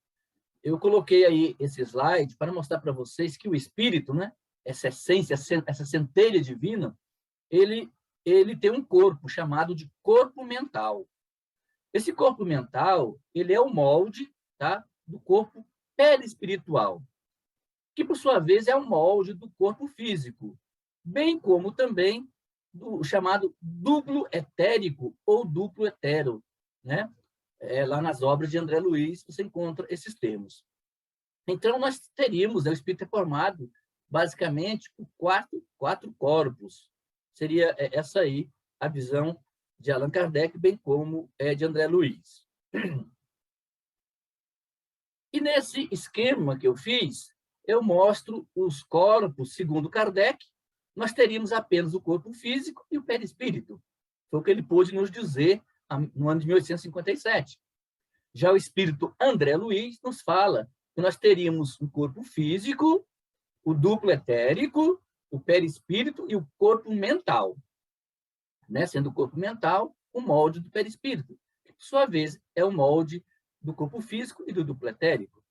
[SPEAKER 1] eu coloquei aí esse slide para mostrar para vocês que o espírito, né, essa essência, essa centelha divina, ele tem um corpo chamado de corpo mental. Esse corpo mental, ele é o molde, tá, do corpo perispiritual, que, por sua vez, é o molde do corpo físico, bem como também do chamado duplo etérico ou duplo etero, né? Lá nas obras de André Luiz, você encontra esses termos. Então, nós teríamos, o espírito é formado, basicamente, por quatro corpos. Seria essa aí a visão de Allan Kardec, bem como de André Luiz. E nesse esquema que eu fiz, eu mostro os corpos, segundo Kardec, nós teríamos apenas o corpo físico e o perispírito. Foi o que ele pôde nos dizer no ano de 1857. Já o espírito André Luiz nos fala que nós teríamos o corpo físico, o duplo etérico, o perispírito e o corpo mental, né? Sendo o corpo mental o molde do perispírito, que, por sua vez, é o molde do corpo físico e do duplo etérico.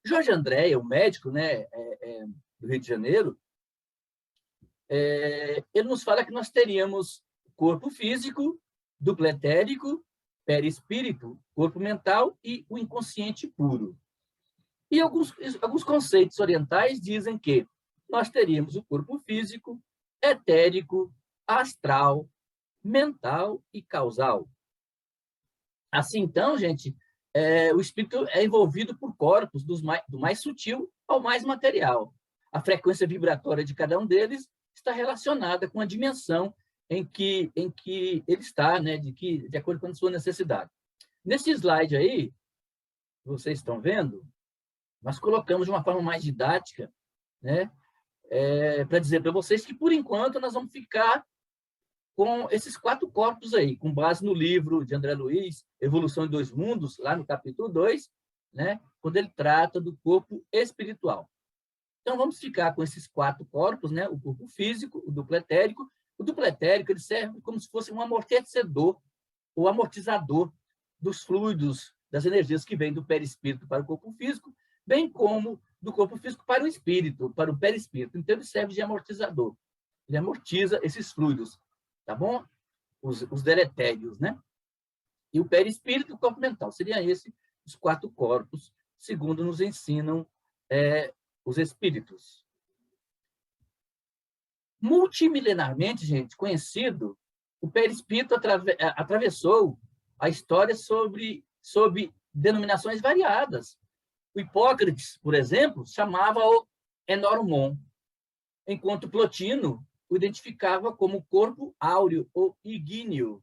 [SPEAKER 1] Jorge Andréa, o médico, né, do Rio de Janeiro, ele nos fala que nós teríamos corpo físico, duplo etérico, perispírito, corpo mental e o inconsciente puro. E alguns conceitos orientais dizem que nós teríamos o corpo físico, etérico, astral, mental e causal. Assim, então, gente, o espírito é envolvido por corpos do mais sutil ao mais material. A frequência vibratória de cada um deles está relacionada com a dimensão em que ele está, né, de acordo com a sua necessidade. Nesse slide aí, vocês estão vendo, nós colocamos de uma forma mais didática, né, para dizer para vocês que, por enquanto, nós vamos ficar com esses 4 corpos aí, com base no livro de André Luiz, Evolução em 2 Mundos, lá no capítulo 2, né, quando ele trata do corpo espiritual. Então, vamos ficar com esses 4 corpos, né, o corpo físico, o duplo etérico. O duplo etérico ele serve como se fosse um amortecedor ou amortizador dos fluidos, das energias que vêm do perispírito para o corpo físico, bem como do corpo físico para o espírito, para o perispírito. Então, ele serve de amortizador. Ele amortiza esses fluidos, tá bom? Os deletérios, né? E o perispírito e o corpo mental. Seriam esses os 4 corpos, segundo nos ensinam os espíritos. Multimilenarmente, gente, conhecido, o perispírito atravessou a história sob denominações variadas. O Hipócrates, por exemplo, chamava-o Enormon, enquanto Plotino o identificava como corpo áureo ou igíneo.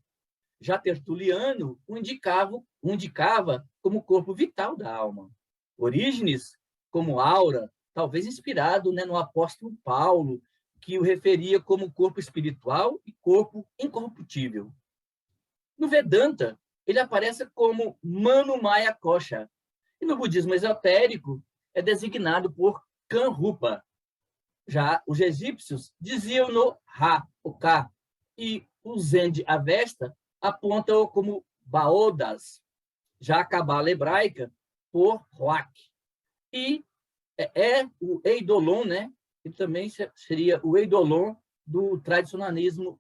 [SPEAKER 1] Já Tertuliano o indicava como corpo vital da alma. Orígenes, como aura, talvez inspirado, né, no apóstolo Paulo, que o referia como corpo espiritual e corpo incorruptível. No Vedanta, ele aparece como Manu Maya Kosha, e no budismo esotérico é designado por Kanrupa. Já os egípcios diziam no Ra, o Ka, e o Zen de Avesta apontam como Baodas, já a Cabala hebraica por Roak. E o Eidolon, né? Ele também seria o Eidolon do tradicionalismo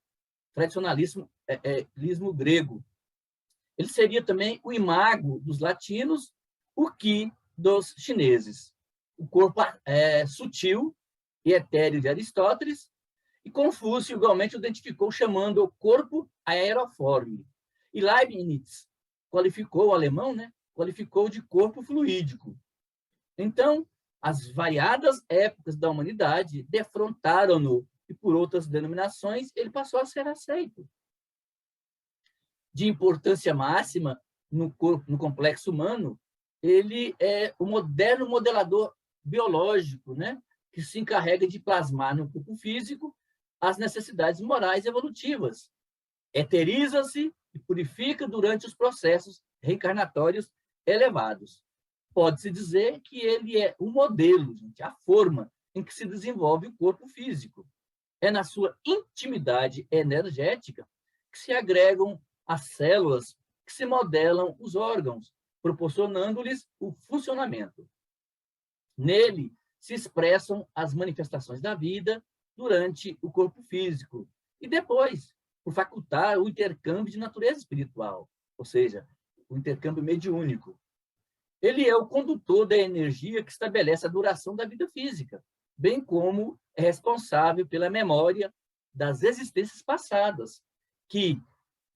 [SPEAKER 1] grego. Ele seria também o Imago dos latinos, o Ki dos chineses. O corpo sutil e etéreo de Aristóteles, e Confúcio igualmente o identificou chamando o corpo aeroforme. E Leibniz qualificou, o alemão, né? Qualificou de corpo fluídico. Então, as variadas épocas da humanidade defrontaram-no, e por outras denominações ele passou a ser aceito. De importância máxima no complexo humano, ele é o moderno modelador biológico, né, que se encarrega de plasmar no corpo físico as necessidades morais evolutivas. Eteriza-se e purifica durante os processos reencarnatórios elevados. Pode-se dizer que ele é o modelo, gente, a forma em que se desenvolve o corpo físico. É na sua intimidade energética que se agregam as células que se modelam os órgãos, proporcionando-lhes o funcionamento. Nele se expressam as manifestações da vida durante o corpo físico e depois, por facultar o intercâmbio de natureza espiritual, ou seja, o intercâmbio mediúnico. Ele é o condutor da energia que estabelece a duração da vida física, bem como é responsável pela memória das existências passadas, que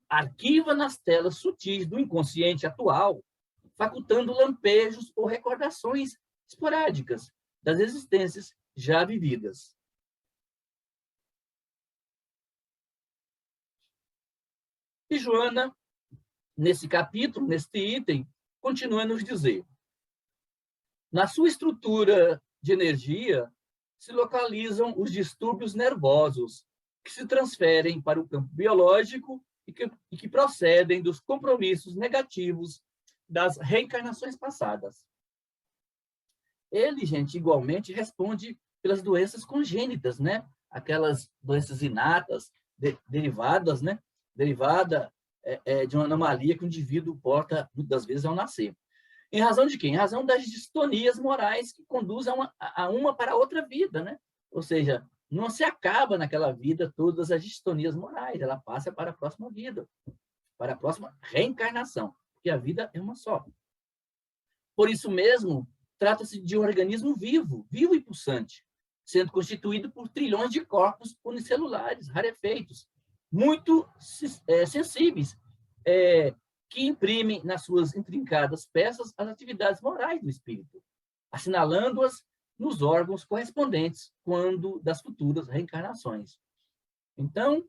[SPEAKER 1] arquiva nas telas sutis do inconsciente atual, facultando lampejos ou recordações esporádicas das existências já vividas. E Joana, nesse capítulo, neste item, continua a nos dizer: na sua estrutura de energia se localizam os distúrbios nervosos, que se transferem para o campo biológico e que procedem dos compromissos negativos das reencarnações passadas. ele, gente, igualmente responde pelas doenças congênitas, né? Aquelas doenças inatas, derivadas, né? Derivada de uma anomalia que o indivíduo porta, muitas das vezes, ao nascer. Em razão de quê? Em razão das distonias morais que conduzem a uma para outra vida, né? Ou seja, não se acaba naquela vida todas as distonias morais, ela passa para a próxima vida, para a próxima reencarnação, porque a vida é uma só. Por isso mesmo, trata-se de um organismo vivo, vivo e pulsante, sendo constituído por trilhões de corpos unicelulares, rarefeitos, muito sensíveis, que imprimem nas suas intrincadas peças as atividades morais do espírito, assinalando-as nos órgãos correspondentes quando das futuras reencarnações. Então,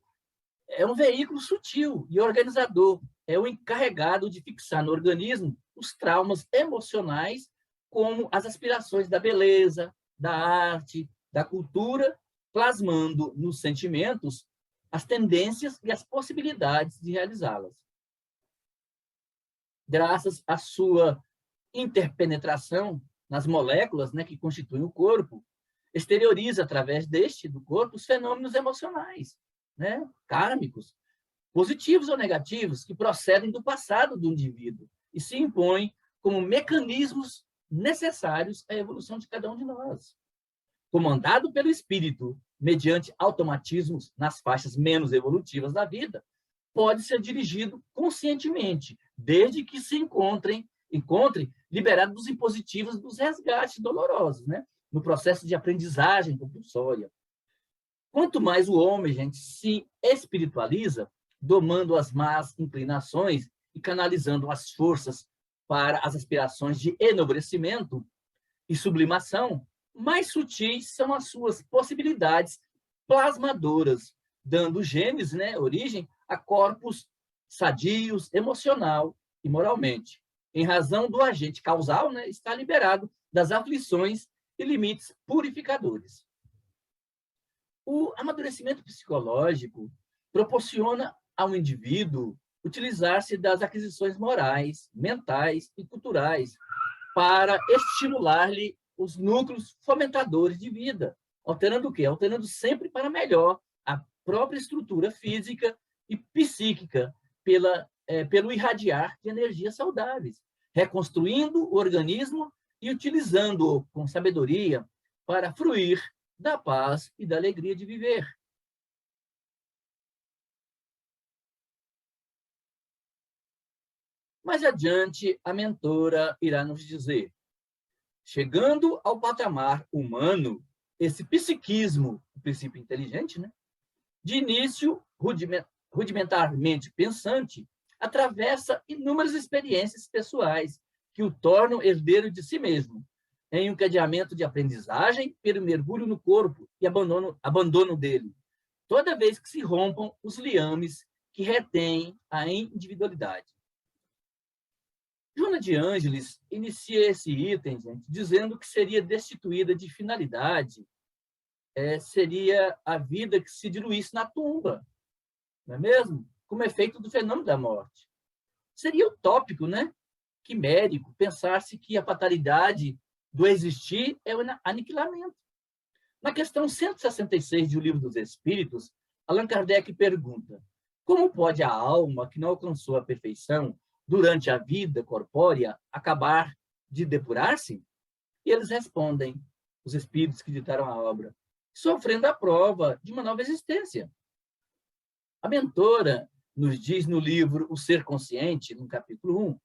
[SPEAKER 1] é um veículo sutil e organizador, é o encarregado de fixar no organismo os traumas emocionais, como as aspirações da beleza, da arte, da cultura, plasmando nos sentimentos as tendências e as possibilidades de realizá-las. Graças à sua interpenetração nas moléculas, né, que constituem o corpo, exterioriza através do corpo, os fenômenos emocionais, né, kármicos, positivos ou negativos, que procedem do passado do indivíduo e se impõem como mecanismos necessários à evolução de cada um de nós. Comandado pelo espírito, mediante automatismos nas faixas menos evolutivas da vida, pode ser dirigido conscientemente, desde que se encontre liberado dos impositivos dos resgates dolorosos, né? No processo de aprendizagem compulsória. Quanto mais o homem, gente, se espiritualiza, domando as más inclinações e canalizando as forças para as aspirações de enobrecimento e sublimação, mais sutis são as suas possibilidades plasmadoras, dando gênese, né, origem a corpos sadios, emocional e moralmente. Em razão do agente causal, né, está liberado das aflições e limites purificadores. O amadurecimento psicológico proporciona ao indivíduo utilizar-se das aquisições morais, mentais e culturais para estimular-lhe os núcleos fomentadores de vida, alterando o quê? Alterando sempre para melhor a própria estrutura física e psíquica pelo irradiar de energias saudáveis, reconstruindo o organismo e utilizando-o com sabedoria para fruir da paz e da alegria de viver. Mais adiante, a mentora irá nos dizer: chegando ao patamar humano, esse psiquismo, o princípio inteligente, né, de início rudimentarmente pensante, atravessa inúmeras experiências pessoais que o tornam herdeiro de si mesmo, em um cadeamento de aprendizagem pelo mergulho no corpo e abandono dele, toda vez que se rompam os liames que retêm a individualidade. Joana de Ângeles inicia esse item, gente, dizendo que seria destituída de finalidade, seria a vida que se diluísse na tumba, não é mesmo? Como efeito do fenômeno da morte. Seria utópico, né? Quimérico, pensar-se que a fatalidade do existir é o aniquilamento. Na questão 166 de O Livro dos Espíritos, Allan Kardec pergunta: como pode a alma que não alcançou a perfeição durante a vida corpórea acabar de depurar-se? E eles respondem, os espíritos que ditaram a obra, sofrendo a prova de uma nova existência. A mentora nos diz no livro O Ser Consciente, no capítulo 1,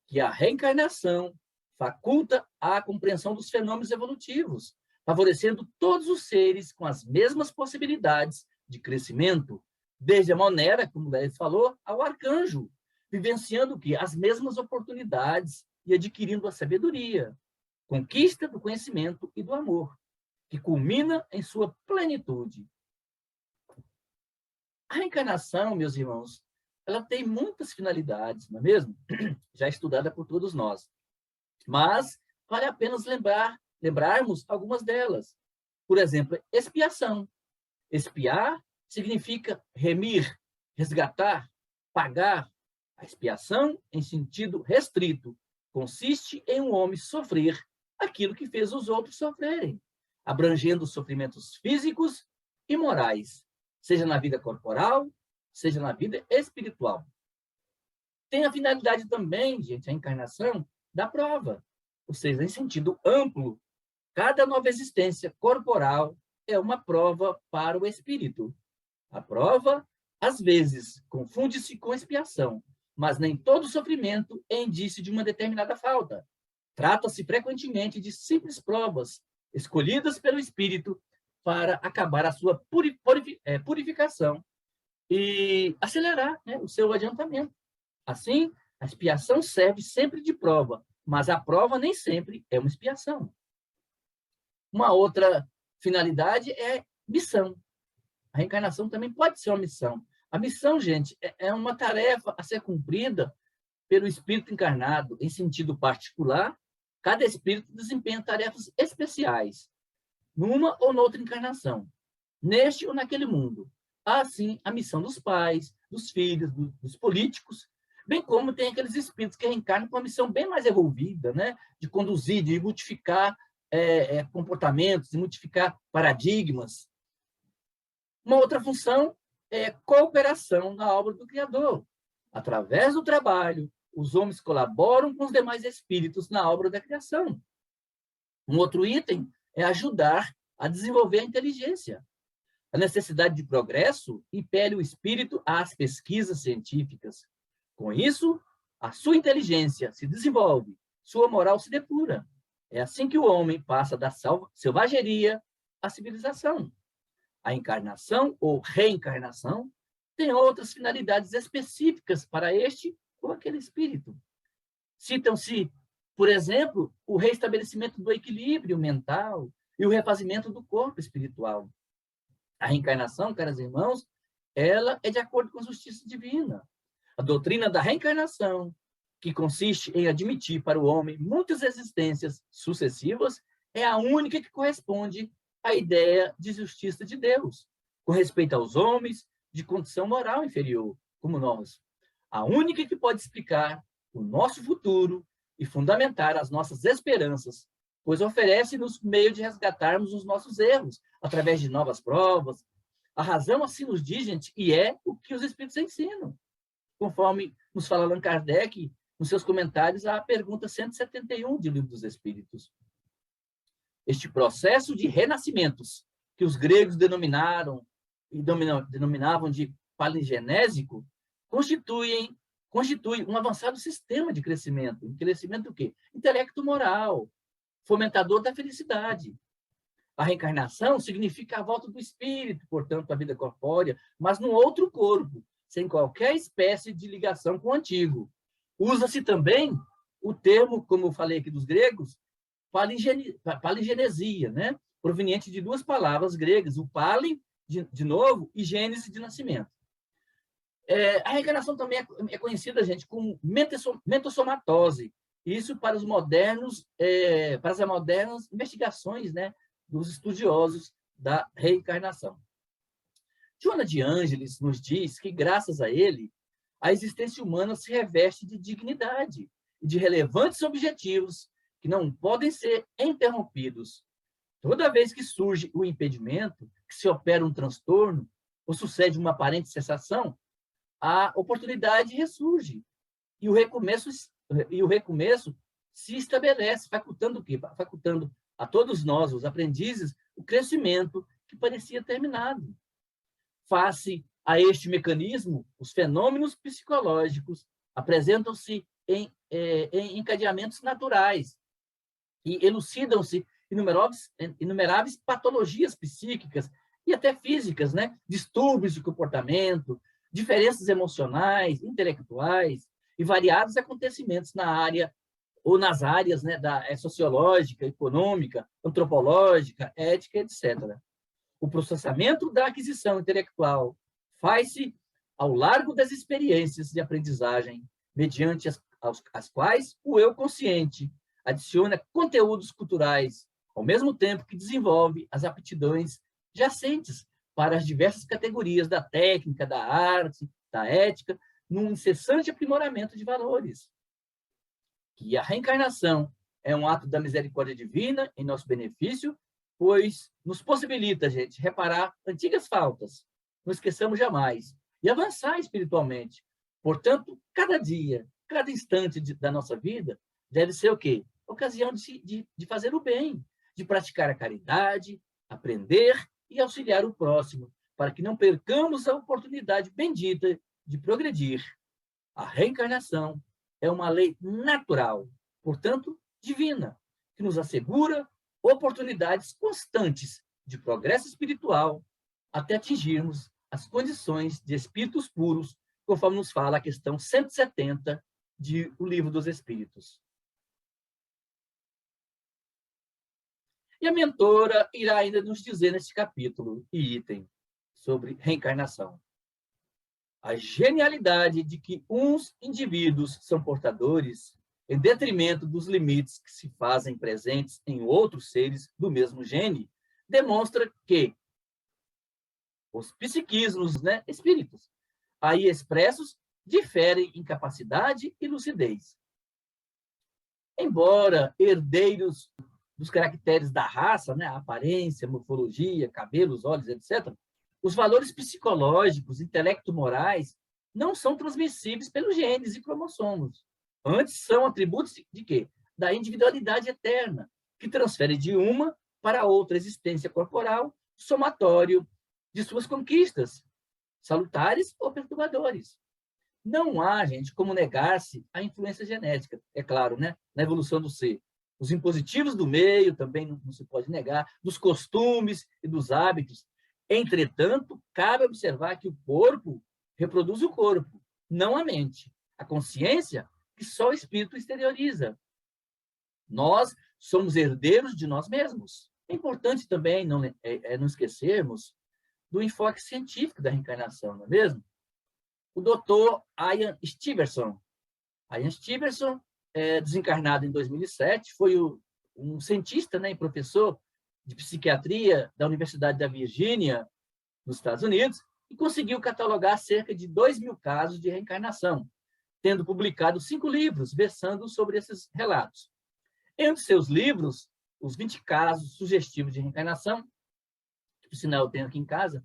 [SPEAKER 1] que a reencarnação faculta a compreensão dos fenômenos evolutivos, favorecendo todos os seres com as mesmas possibilidades de crescimento, desde a monera, como ele falou, ao arcanjo, vivenciando o quê? As mesmas oportunidades e adquirindo a sabedoria, conquista do conhecimento e do amor, que culmina em sua plenitude. A reencarnação, meus irmãos, ela tem muitas finalidades, não é mesmo? Já estudada por todos nós. Mas vale a pena lembrarmos algumas delas. Por exemplo, expiação. Expiar significa remir, resgatar, pagar. A expiação, em sentido restrito, consiste em um homem sofrer aquilo que fez os outros sofrerem, abrangendo os sofrimentos físicos e morais, seja na vida corporal, seja na vida espiritual. Tem a finalidade também, gente, a encarnação da prova, ou seja, em sentido amplo, cada nova existência corporal é uma prova para o espírito. A prova, às vezes, confunde-se com expiação, mas nem todo sofrimento é indício de uma determinada falta. Trata-se frequentemente de simples provas, escolhidas pelo espírito para acabar a sua purificação e acelerar, né, o seu adiantamento. Assim, a expiação serve sempre de prova, mas a prova nem sempre é uma expiação. Uma outra finalidade é missão. A reencarnação também pode ser uma missão. A missão, gente, é uma tarefa a ser cumprida pelo espírito encarnado em sentido particular. Cada espírito desempenha tarefas especiais, numa ou noutra encarnação, neste ou naquele mundo. Há, assim, a missão dos pais, dos filhos, dos políticos, bem como tem aqueles espíritos que reencarnam com uma missão bem mais evolvida, né? De conduzir, de modificar comportamentos, de modificar paradigmas. Uma outra função é cooperação na obra do Criador. Através do trabalho, os homens colaboram com os demais espíritos na obra da criação. Um outro item é ajudar a desenvolver a inteligência. A necessidade de progresso impele o espírito às pesquisas científicas. Com isso, a sua inteligência se desenvolve, sua moral se depura. É assim que o homem passa da selvageria à civilização. A encarnação ou reencarnação tem outras finalidades específicas para este ou aquele espírito. Citam-se, por exemplo, o restabelecimento do equilíbrio mental e o refazimento do corpo espiritual. A reencarnação, caros irmãos, ela é de acordo com a justiça divina. A doutrina da reencarnação, que consiste em admitir para o homem muitas existências sucessivas, é a única que corresponde à ideia de justiça de Deus, com respeito aos homens de condição moral inferior, como nós. A única que pode explicar o nosso futuro e fundamentar as nossas esperanças, pois oferece-nos meio de resgatarmos os nossos erros, através de novas provas. A razão assim nos diz, gente, e é o que os Espíritos ensinam. Conforme nos fala Allan Kardec, nos seus comentários, à pergunta 171 do Livro dos Espíritos. Este processo de renascimentos, que os gregos denominavam de palingenésico, constitui um avançado sistema de crescimento. Um crescimento do quê? Intelecto moral, fomentador da felicidade. A reencarnação significa a volta do espírito, portanto, à vida corpórea, mas num outro corpo, sem qualquer espécie de ligação com o antigo. Usa-se também o termo, como eu falei aqui dos gregos, palingenesia, né? Proveniente de duas palavras gregas, o palin, de novo, e gênese, de nascimento. A reencarnação também é conhecida, gente, como mentossomatose. Isso para as modernas investigações, né, dos estudiosos da reencarnação. Joana de Ângeles nos diz que, graças a ele, a existência humana se reveste de dignidade e de relevantes objetivos que não podem ser interrompidos. Toda vez que surge o impedimento, que se opera um transtorno, ou sucede uma aparente cessação, a oportunidade ressurge e o recomeço se estabelece, facultando o quê? Facultando a todos nós, os aprendizes, o crescimento que parecia terminado. Face a este mecanismo, os fenômenos psicológicos apresentam-se em encadeamentos naturais e elucidam-se inumeráveis patologias psíquicas e até físicas, né? Distúrbios de comportamento, diferenças emocionais, intelectuais e variados acontecimentos na área ou nas áreas, né, sociológica, econômica, antropológica, ética, etc. O processamento da aquisição intelectual faz-se ao largo das experiências de aprendizagem, mediante as quais o eu consciente adiciona conteúdos culturais, ao mesmo tempo que desenvolve as aptidões jacentes para as diversas categorias da técnica, da arte, da ética, num incessante aprimoramento de valores. Que a reencarnação é um ato da misericórdia divina em nosso benefício, pois nos possibilita, gente, reparar antigas faltas, não esqueçamos jamais, e avançar espiritualmente. Portanto, cada dia, cada instante da nossa vida deve ser o quê? Ocasião de fazer o bem, de praticar a caridade, aprender e auxiliar o próximo, para que não percamos a oportunidade bendita de progredir. A reencarnação é uma lei natural, portanto, divina, que nos assegura oportunidades constantes de progresso espiritual até atingirmos as condições de espíritos puros, conforme nos fala a questão 170 de O Livro dos Espíritos. E a mentora irá ainda nos dizer neste capítulo e item sobre reencarnação. A genialidade de que uns indivíduos são portadores em detrimento dos limites que se fazem presentes em outros seres do mesmo gene, demonstra que os psiquismos, espíritos, aí expressos, diferem em capacidade e lucidez. Embora herdeiros dos caracteres da raça, aparência, morfologia, cabelos, olhos, etc., os valores psicológicos, intelecto-morais, não são transmissíveis pelos genes e cromossomos. Antes, são atributos de quê? Da individualidade eterna, que transfere de uma para outra existência corporal, somatório de suas conquistas, salutares ou perturbadores. Não há, gente, como negar-se à influência genética, é claro, na evolução do ser. Os impositivos do meio também não se pode negar, dos costumes e dos hábitos. Entretanto, cabe observar que o corpo reproduz o corpo, não a mente. A consciência que só o espírito exterioriza. Nós somos herdeiros de nós mesmos. É importante também não esquecermos do enfoque científico da reencarnação, não é mesmo? O doutor Ian Stevenson. Ian Stevenson, desencarnado em 2007, foi um cientista e professor de psiquiatria da Universidade da Virgínia, nos Estados Unidos, e conseguiu catalogar cerca de 2.000 casos de reencarnação, tendo publicado 5 livros versando sobre esses relatos. Entre seus livros, os 20 casos sugestivos de reencarnação, que, por sinal, eu tenho aqui em casa,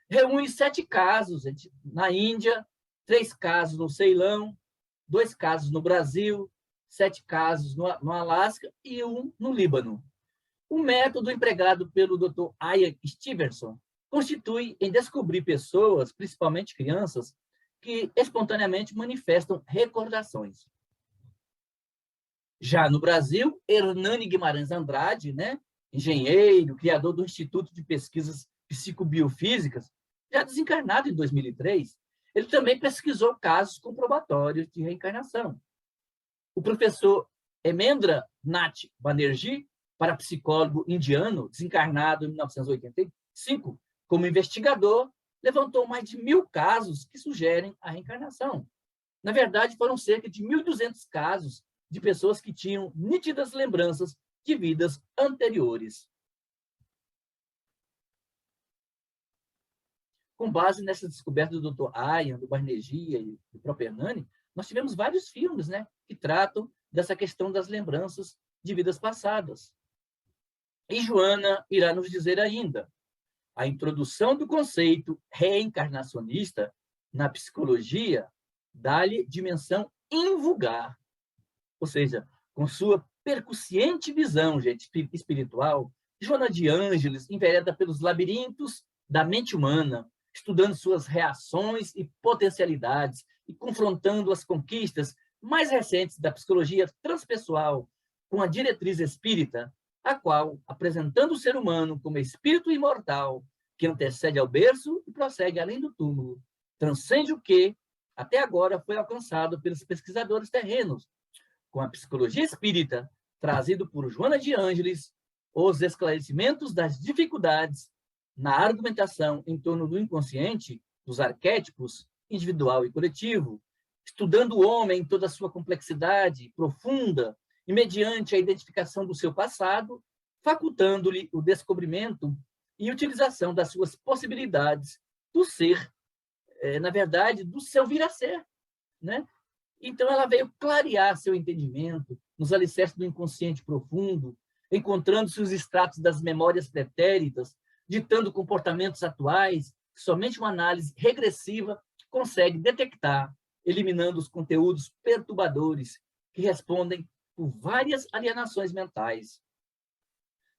[SPEAKER 1] reúne 7 casos na Índia, 3 casos no Ceilão, 2 casos no Brasil, 7 casos no Alasca e 1 no Líbano. O método empregado pelo Dr. Ian Stevenson constitui em descobrir pessoas, principalmente crianças, que espontaneamente manifestam recordações. Já no Brasil, Hernani Guimarães Andrade, engenheiro, criador do Instituto de Pesquisas Psicobiofísicas, já desencarnado em 2003, ele também pesquisou casos comprobatórios de reencarnação. O professor Hemendra Nath Banerjee, parapsicólogo indiano, desencarnado em 1985, como investigador, levantou mais de 1.000 casos que sugerem a reencarnação. Na verdade, foram cerca de 1.200 casos de pessoas que tinham nítidas lembranças de vidas anteriores. Com base nessa descoberta do Dr. Ian, do Banerjee e do próprio Hernani, nós tivemos vários filmes que tratam dessa questão das lembranças de vidas passadas. E Joana irá nos dizer ainda: a introdução do conceito reencarnacionista na psicologia dá-lhe dimensão invulgar. Ou seja, com sua percussiente visão, espiritual, Joana de Ângeles envereda pelos labirintos da mente humana, estudando suas reações e potencialidades e confrontando as conquistas mais recentes da psicologia transpessoal com a diretriz espírita, a qual, apresentando o ser humano como espírito imortal que antecede ao berço e prossegue além do túmulo, transcende o que, até agora, foi alcançado pelos pesquisadores terrenos, com a psicologia espírita, trazido por Joana de Ângeles, os esclarecimentos das dificuldades na argumentação em torno do inconsciente, dos arquétipos individual e coletivo, estudando o homem em toda a sua complexidade profunda e mediante a identificação do seu passado, facultando-lhe o descobrimento e utilização das suas possibilidades do ser, na verdade, do seu vir a ser, Então, ela veio clarear seu entendimento nos alicerces do inconsciente profundo, encontrando-se os estratos das memórias pretéritas, ditando comportamentos atuais que somente uma análise regressiva consegue detectar, eliminando os conteúdos perturbadores que respondem por várias alienações mentais.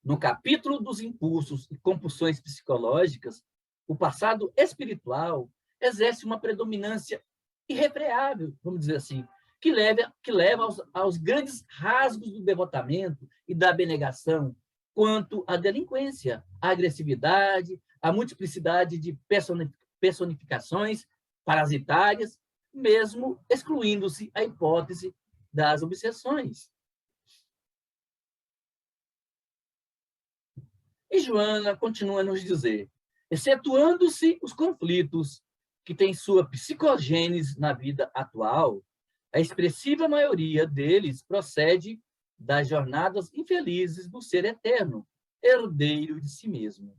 [SPEAKER 1] No capítulo dos impulsos e compulsões psicológicas, o passado espiritual exerce uma predominância irrefreável, vamos dizer assim, que leva aos grandes rasgos do devotamento e da abnegação, quanto à delinquência, à agressividade, à multiplicidade de personificações parasitárias, mesmo excluindo-se a hipótese das obsessões. E Joana continua a nos dizer, excetuando-se os conflitos que têm sua psicogênese na vida atual, a expressiva maioria deles procede das jornadas infelizes do ser eterno, herdeiro de si mesmo.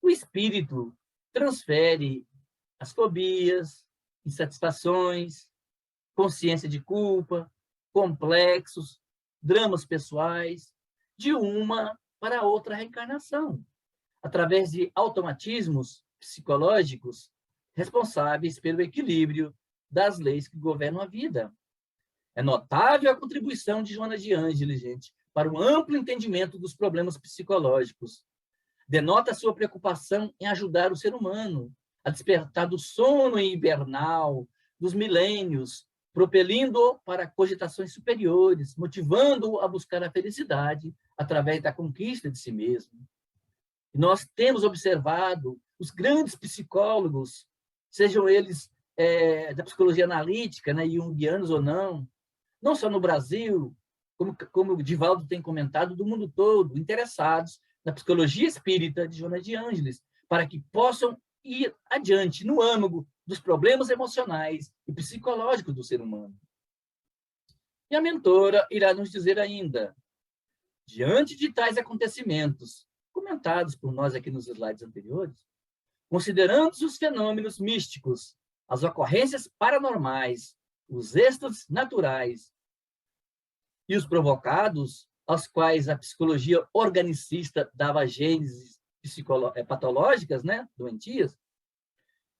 [SPEAKER 1] O espírito transfere as fobias, insatisfações, consciência de culpa, complexos, dramas pessoais, de uma para outra reencarnação, através de automatismos psicológicos responsáveis pelo equilíbrio das leis que governam a vida. É notável a contribuição de Joana de Ângeles, gente, para um amplo entendimento dos problemas psicológicos. Denota sua preocupação em ajudar o ser humano a despertar do sono hibernal dos milênios, propelindo-o para cogitações superiores, motivando-o a buscar a felicidade através da conquista de si mesmo. E nós temos observado os grandes psicólogos, sejam eles da psicologia analítica, né, junguianos ou não só no Brasil, como o Divaldo tem comentado, do mundo todo, interessados na psicologia espírita de Joana de Ângeles, para que possam ir adiante no âmago dos problemas emocionais e psicológicos do ser humano. E a mentora irá nos dizer ainda, diante de tais acontecimentos, comentados por nós aqui nos slides anteriores, considerando os fenômenos místicos, as ocorrências paranormais, os êxtases naturais e os provocados, aos quais a psicologia organicista dava gêneses patológicas, né, doentias,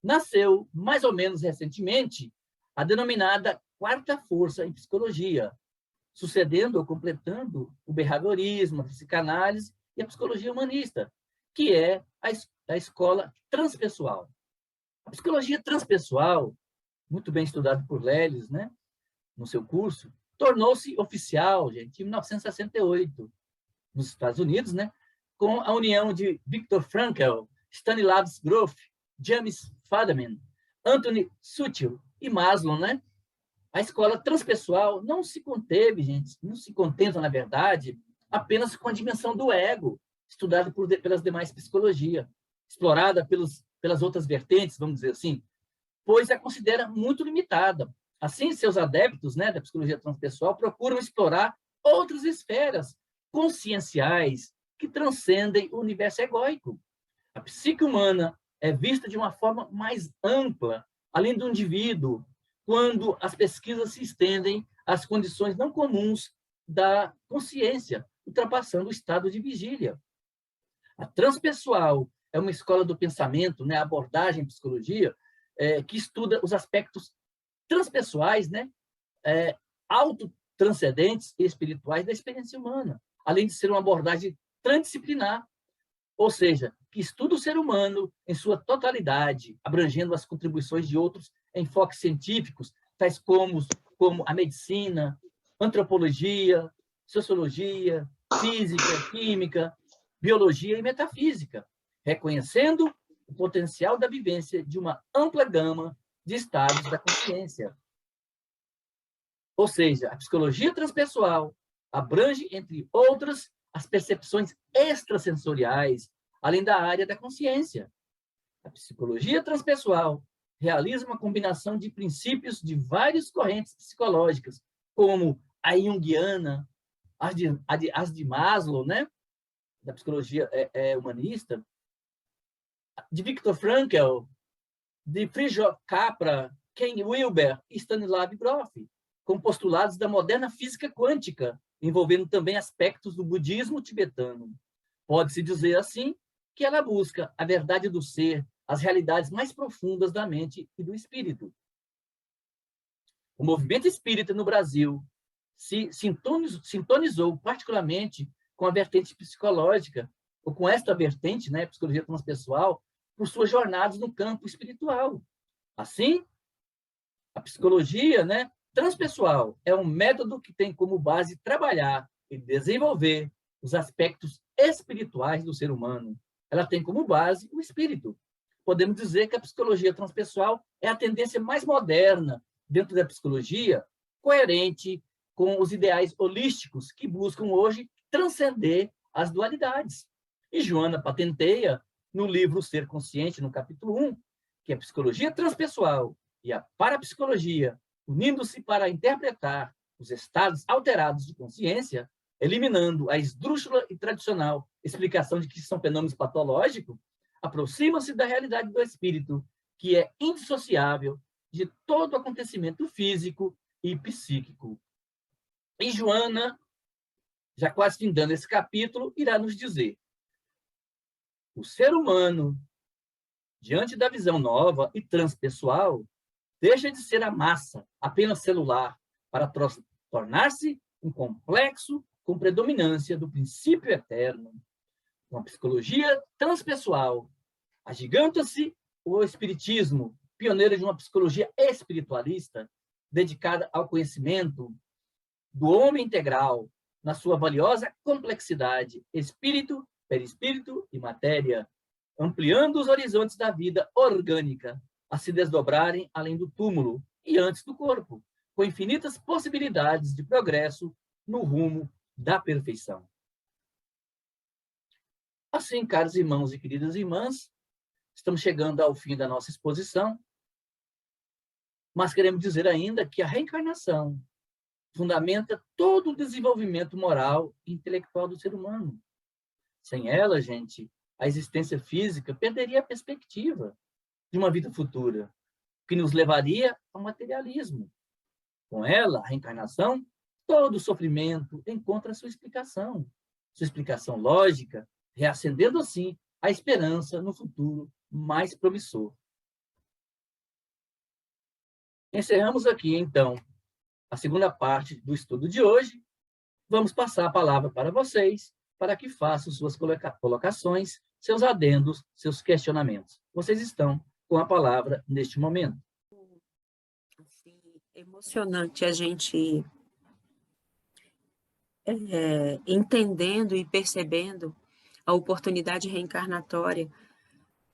[SPEAKER 1] nasceu, mais ou menos recentemente, a denominada quarta força em psicologia, sucedendo ou completando o behaviorismo, a psicanálise e a psicologia humanista, que é a escola transpessoal. A psicologia transpessoal, muito bem estudada por Leles, né, no seu curso, tornou-se oficial, gente, em 1968, nos Estados Unidos, né, com a união de Viktor Frankl, Stanislav Grof, James Fadiman, Anthony Sutil e Maslow, né? A escola transpessoal não se conteve, gente, não se contenta, na verdade, apenas com a dimensão do ego, estudada pelas demais psicologias, explorada pelas outras vertentes, vamos dizer assim, pois a considera muito limitada. Assim, seus adeptos, né, da psicologia transpessoal procuram explorar outras esferas conscienciais que transcendem o universo egóico. A psique humana é vista de uma forma mais ampla, além do indivíduo, quando as pesquisas se estendem às condições não comuns da consciência, ultrapassando o estado de vigília. A transpessoal é uma escola do pensamento, né, a abordagem em psicologia, que estuda os aspectos transpessoais, né, autotranscendentes e espirituais da experiência humana, além de ser uma abordagem transdisciplinar, ou seja, que estuda o ser humano em sua totalidade, abrangendo as contribuições de outros enfoques científicos, tais como a medicina, antropologia, sociologia, física, química, biologia e metafísica, reconhecendo o potencial da vivência de uma ampla gama de estados da consciência. Ou seja, a psicologia transpessoal abrange, entre outras, as percepções extrasensoriais, além da área da consciência. A psicologia transpessoal realiza uma combinação de princípios de várias correntes psicológicas, como a junguiana, as de Maslow, né, da psicologia humanista, de Viktor Frankl, de Fritjof Capra, Ken Wilber e Stanislav Grof, com postulados da moderna física quântica, envolvendo também aspectos do budismo tibetano. Pode-se dizer, assim, que ela busca a verdade do ser, as realidades mais profundas da mente e do espírito. O movimento espírita no Brasil se sintonizou particularmente com a vertente psicológica, ou com esta vertente, né, psicologia transpessoal, por suas jornadas no campo espiritual. Assim, a psicologia, né, transpessoal é um método que tem como base trabalhar e desenvolver os aspectos espirituais do ser humano. Ela tem como base o espírito. Podemos dizer que a psicologia transpessoal é a tendência mais moderna dentro da psicologia, coerente com os ideais holísticos que buscam hoje transcender as dualidades. E Joana patenteia no livro Ser Consciente, no capítulo 1, que a psicologia transpessoal e a parapsicologia, unindo-se para interpretar os estados alterados de consciência, eliminando a esdrúxula e tradicional explicação de que são fenômenos patológicos, aproximam-se da realidade do espírito, que é indissociável de todo acontecimento físico e psíquico. E Joana, já quase findando esse capítulo, irá nos dizer: o ser humano, diante da visão nova e transpessoal, deixa de ser a massa apenas celular para tornar-se um complexo com predominância do princípio eterno. Com a psicologia transpessoal, agiganta-se o espiritismo, pioneiro de uma psicologia espiritualista, dedicada ao conhecimento do homem integral, na sua valiosa complexidade, espírito, perispírito e matéria, ampliando os horizontes da vida orgânica, a se desdobrarem além do túmulo e antes do corpo, com infinitas possibilidades de progresso no rumo da perfeição. Assim, caros irmãos e queridas irmãs, estamos chegando ao fim da nossa exposição, mas queremos dizer ainda que a reencarnação fundamenta todo o desenvolvimento moral e intelectual do ser humano. Sem ela, gente, a existência física perderia a perspectiva de uma vida futura, que nos levaria ao materialismo. Com ela, a reencarnação, todo o sofrimento encontra sua explicação lógica, reacendendo assim a esperança no futuro mais promissor. Encerramos aqui, então, a segunda parte do estudo de hoje. Vamos passar a palavra para vocês, para que façam suas colocações, seus adendos, seus questionamentos. Vocês estão com a palavra neste momento.
[SPEAKER 3] Assim, emocionante a gente entendendo e percebendo a oportunidade reencarnatória.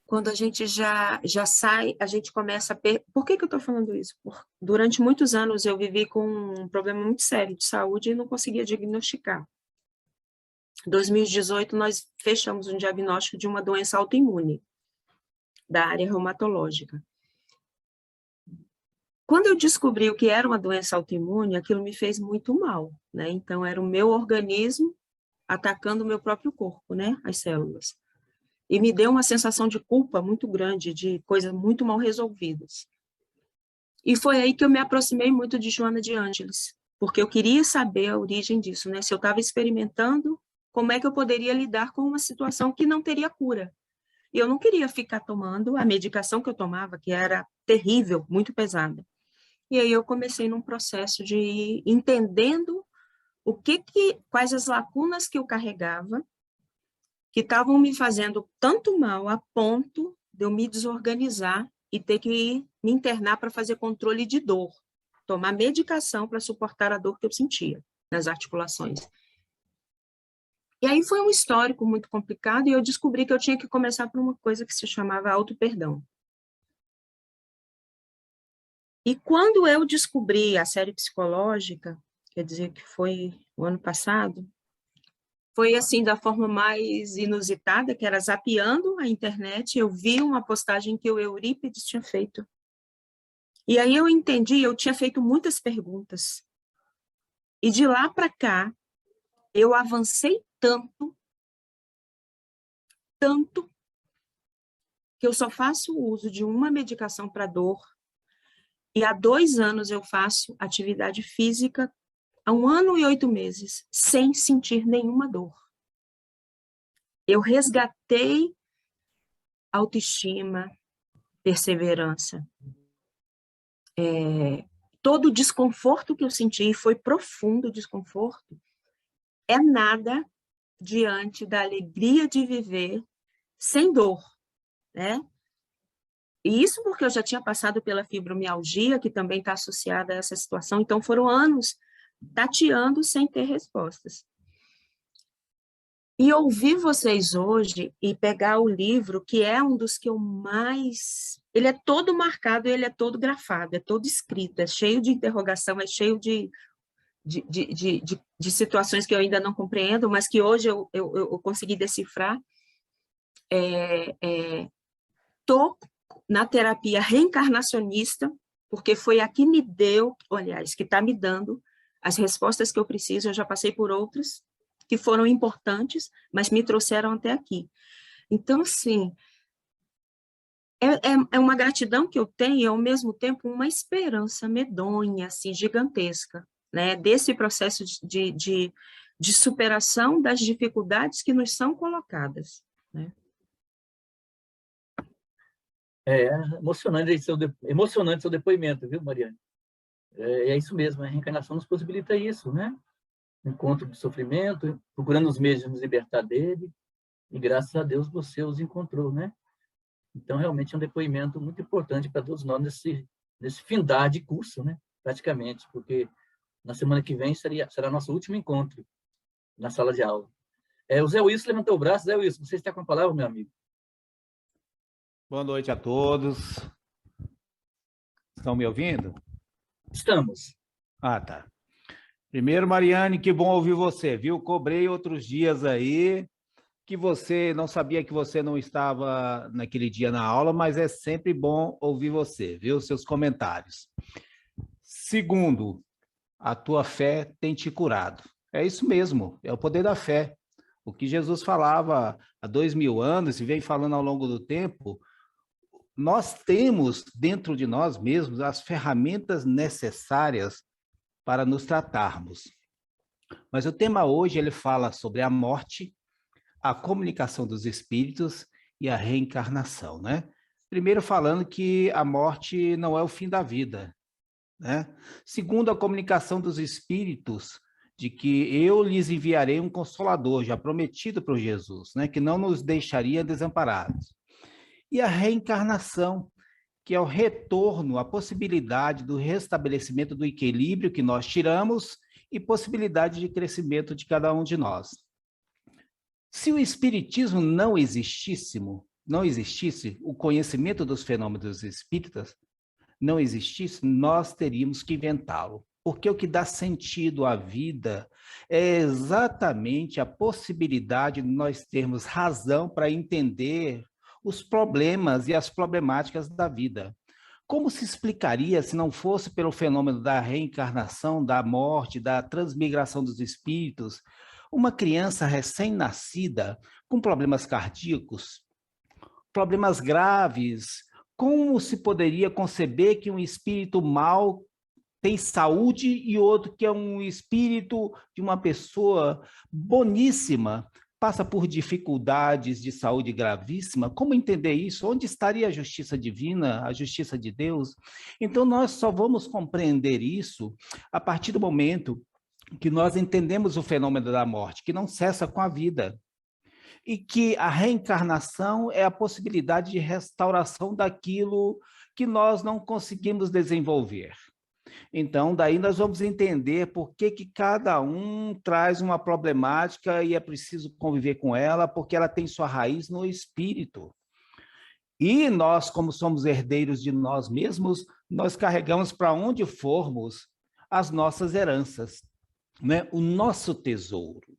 [SPEAKER 3] Quando a gente já sai, a gente começa a... Por que eu estou falando isso? Durante muitos anos eu vivi com um problema muito sério de saúde e não conseguia diagnosticar. Em 2018, nós fechamos um diagnóstico de uma doença autoimune, da área reumatológica. Quando eu descobri o que era uma doença autoimune, aquilo me fez muito mal, né? Então, era o meu organismo atacando o meu próprio corpo, né? As células. E me deu uma sensação de culpa muito grande, de coisas muito mal resolvidas. E foi aí que eu me aproximei muito de Joana de Ângeles, porque eu queria saber a origem disso, né? Se eu estava experimentando, como é que eu poderia lidar com uma situação que não teria cura. E eu não queria ficar tomando a medicação que eu tomava, que era terrível, muito pesada. E aí eu comecei num processo de ir entendendo quais as lacunas que eu carregava, que estavam me fazendo tanto mal a ponto de eu me desorganizar e ter que me internar para fazer controle de dor, tomar medicação para suportar a dor que eu sentia nas articulações. E aí foi um histórico muito complicado e eu descobri que eu tinha que começar por uma coisa que se chamava auto-perdão. E quando eu descobri a série psicológica, quer dizer que foi o ano passado, foi assim, da forma mais inusitada, que era zapeando a internet, eu vi uma postagem que o Eurípides tinha feito. E aí eu entendi, eu tinha feito muitas perguntas. E de lá para cá, eu avancei tanto, que eu só faço uso de uma medicação para dor, E há 2 anos eu faço atividade física, há 1 ano e 8 meses, sem sentir nenhuma dor. Eu resgatei autoestima, perseverança. Todo o desconforto que eu senti, foi profundo o desconforto, é nada diante da alegria de viver sem dor, né? E isso porque eu já tinha passado pela fibromialgia, que também está associada a essa situação, então foram anos tateando sem ter respostas. E ouvir vocês hoje e pegar o livro, que é um dos que eu mais... Ele é todo marcado, ele é todo grafado, é todo escrito, é cheio de interrogação, é cheio de situações que eu ainda não compreendo, mas que hoje eu consegui decifrar. Estou na terapia reencarnacionista, porque foi a que me deu, aliás, que está me dando as respostas que eu preciso. Eu já passei por outras que foram importantes, mas me trouxeram até aqui. Então, assim, é uma gratidão que eu tenho e, ao mesmo tempo, uma esperança medonha, assim, gigantesca, né, desse processo de superação das dificuldades que nos são colocadas, né?
[SPEAKER 1] Emocionante seu depoimento, viu, Mariane? É isso mesmo, a reencarnação nos possibilita isso, né? Encontro de sofrimento, procurando os meios de nos libertar dele, e graças a Deus você os encontrou, né? Então, realmente é um depoimento muito importante para todos nós nesse findar de curso, né? Praticamente, porque na semana que vem será nosso último encontro na sala de aula. O Zé Wilson levantou o braço. Zé Wilson, você está com a palavra, meu amigo?
[SPEAKER 4] Boa noite a todos. Estão me ouvindo?
[SPEAKER 1] Estamos.
[SPEAKER 4] Ah, tá. Primeiro, Mariane, que bom ouvir você, viu? Cobrei outros dias aí que você não sabia que você não estava naquele dia na aula, mas é sempre bom ouvir você, viu? Seus comentários. Segundo, a tua fé tem te curado. É isso mesmo, é o poder da fé. O que Jesus falava há 2000 anos e vem falando ao longo do tempo, nós temos dentro de nós mesmos as ferramentas necessárias para nos tratarmos. Mas o tema hoje, ele fala sobre a morte, a comunicação dos espíritos e a reencarnação, né? Primeiro falando que a morte não é o fim da vida, né? Segundo, a comunicação dos espíritos, de que eu lhes enviarei um consolador, já prometido por Jesus, né? Que não nos deixaria desamparados. E a reencarnação, que é o retorno, a possibilidade do restabelecimento do equilíbrio que nós tiramos e possibilidade de crescimento de cada um de nós. Se o espiritismo não existisse, o conhecimento dos fenômenos espíritas não existisse, nós teríamos que inventá-lo. Porque o que dá sentido à vida é exatamente a possibilidade de nós termos razão para entender os problemas e as problemáticas da vida. Como se explicaria se não fosse pelo fenômeno da reencarnação, da morte, da transmigração dos espíritos, uma criança recém-nascida com problemas cardíacos, problemas graves? Como se poderia conceber que um espírito mau tem saúde e outro que é um espírito de uma pessoa boníssima passa por dificuldades de saúde gravíssima? Como entender isso? Onde estaria a justiça divina, a justiça de Deus? Então, nós só vamos compreender isso a partir do momento que nós entendemos o fenômeno da morte, que não cessa com a vida, e que a reencarnação é a possibilidade de restauração daquilo que nós não conseguimos desenvolver. Então, daí nós vamos entender por que cada um traz uma problemática e é preciso conviver com ela, porque ela tem sua raiz no espírito. E nós, como somos herdeiros de nós mesmos, nós carregamos para onde formos as nossas heranças, né? O nosso tesouro.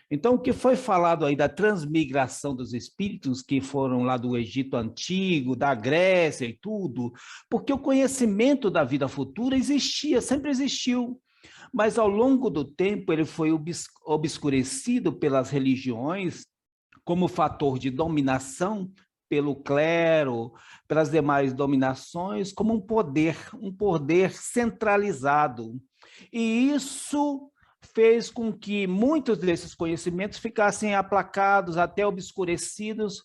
[SPEAKER 4] Então, o que foi falado aí da transmigração dos espíritos que foram lá do Egito Antigo, da Grécia e tudo, porque o conhecimento da vida futura existia, sempre existiu, mas ao longo do tempo ele foi obscurecido pelas religiões como fator de dominação pelo clero, pelas demais dominações, como um poder centralizado. E isso fez com que muitos desses conhecimentos ficassem aplacados, até obscurecidos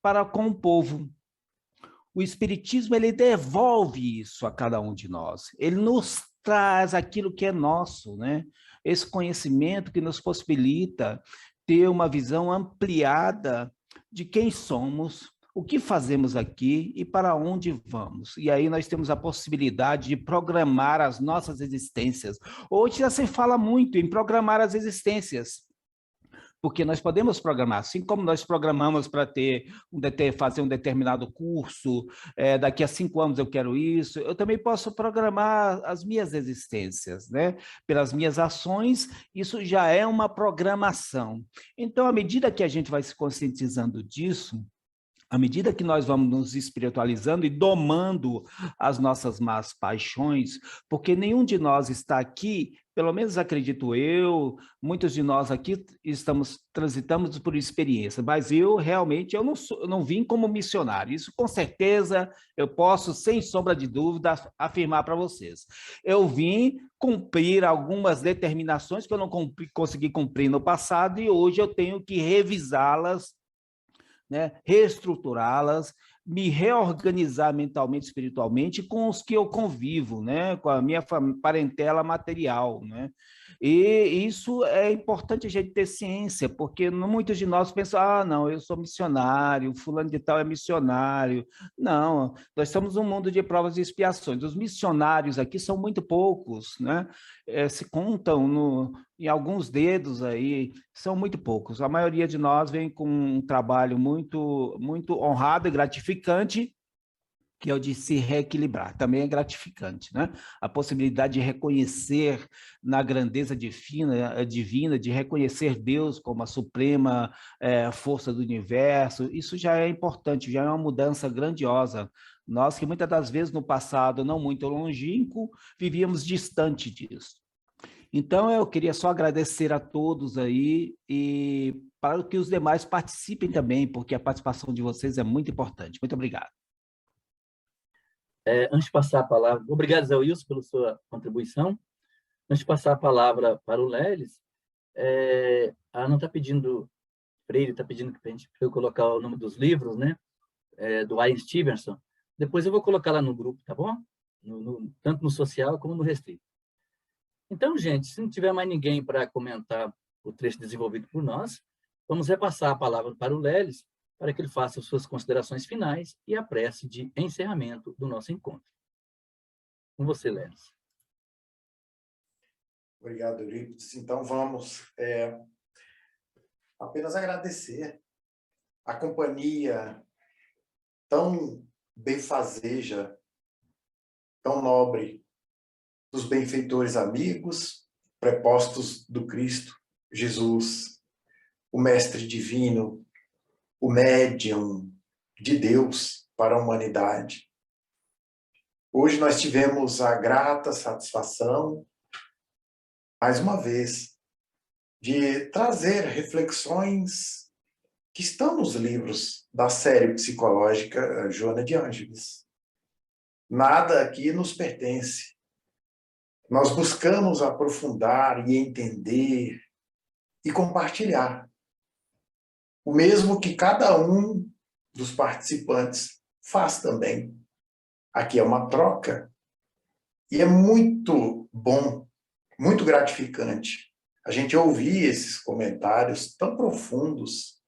[SPEAKER 4] para com o povo. O Espiritismo, ele devolve isso a cada um de nós. Ele nos traz aquilo que é nosso, né? Esse conhecimento que nos possibilita ter uma visão ampliada de quem somos, o que fazemos aqui e para onde vamos. E aí nós temos a possibilidade de programar as nossas existências. Hoje já se fala muito em programar as existências, porque nós podemos programar, assim como nós programamos para fazer um determinado curso, daqui a 5 anos eu quero isso, eu também posso programar as minhas existências, né? Pelas minhas ações, isso já é uma programação. Então, à medida que a gente vai se conscientizando disso, à medida que nós vamos nos espiritualizando e domando as nossas más paixões, porque nenhum de nós está aqui, pelo menos acredito eu, muitos de nós aqui transitamos por experiência, mas eu realmente eu não vim como missionário. Isso com certeza eu posso, sem sombra de dúvida, afirmar para vocês. Eu vim cumprir algumas determinações que eu não consegui cumprir no passado e hoje eu tenho que revisá-las, né, reestruturá-las, me reorganizar mentalmente, espiritualmente com os que eu convivo, né, com a minha parentela material, né? E isso é importante a gente ter ciência, porque muitos de nós pensam, não, eu sou missionário, fulano de tal é missionário. Não, nós estamos num mundo de provas e expiações. Os missionários aqui são muito poucos, né? Se contam em alguns dedos aí, são muito poucos. A maioria de nós vem com um trabalho muito, muito honrado e gratificante, que é o de se reequilibrar, também é gratificante, né? A possibilidade de reconhecer na grandeza divina, de reconhecer Deus como a suprema força do universo, isso já é importante, já é uma mudança grandiosa. Nós que muitas das vezes no passado, não muito longínquo, vivíamos distante disso. Então, eu queria só agradecer a todos aí e para que os demais participem também, porque a participação de vocês é muito importante. Muito obrigado.
[SPEAKER 1] Antes de passar a palavra, obrigado, Zé Wilson, pela sua contribuição. Antes de passar a palavra para o Lelis, a Ana está pedindo, Freire está pedindo para eu colocar o nome dos livros, né? Do Ian Stevenson. Depois eu vou colocar lá no grupo, tá bom? Tanto no social como no restrito. Então, gente, se não tiver mais ninguém para comentar o trecho desenvolvido por nós, vamos repassar a palavra para o Lelis, para que ele faça as suas considerações finais e a prece de encerramento do nosso encontro. Com você, Lelis.
[SPEAKER 2] Obrigado, Eurípides. Então, vamos apenas agradecer a companhia tão benfazeja, tão nobre, dos benfeitores amigos, prepostos do Cristo Jesus, o Mestre Divino, o médium de Deus para a humanidade. Hoje nós tivemos a grata satisfação, mais uma vez, de trazer reflexões que estão nos livros da série psicológica Joana de Ângeles. Nada aqui nos pertence. Nós buscamos aprofundar e entender e compartilhar. O mesmo que cada um dos participantes faz também. Aqui é uma troca. E é muito bom, muito gratificante a gente ouvir esses comentários tão profundos.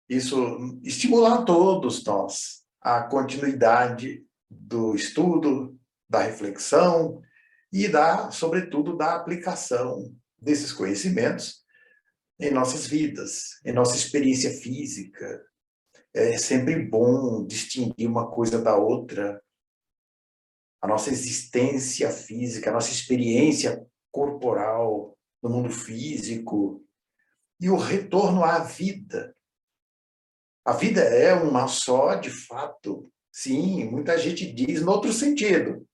[SPEAKER 2] Isso estimula a todos nós a continuidade do estudo, da reflexão e, sobretudo, da aplicação desses conhecimentos em nossas vidas, em nossa experiência física. É sempre bom distinguir uma coisa da outra. A nossa existência física, a nossa experiência corporal no mundo físico e o retorno à vida. A vida é uma só, de fato. Sim, muita gente diz no outro sentido,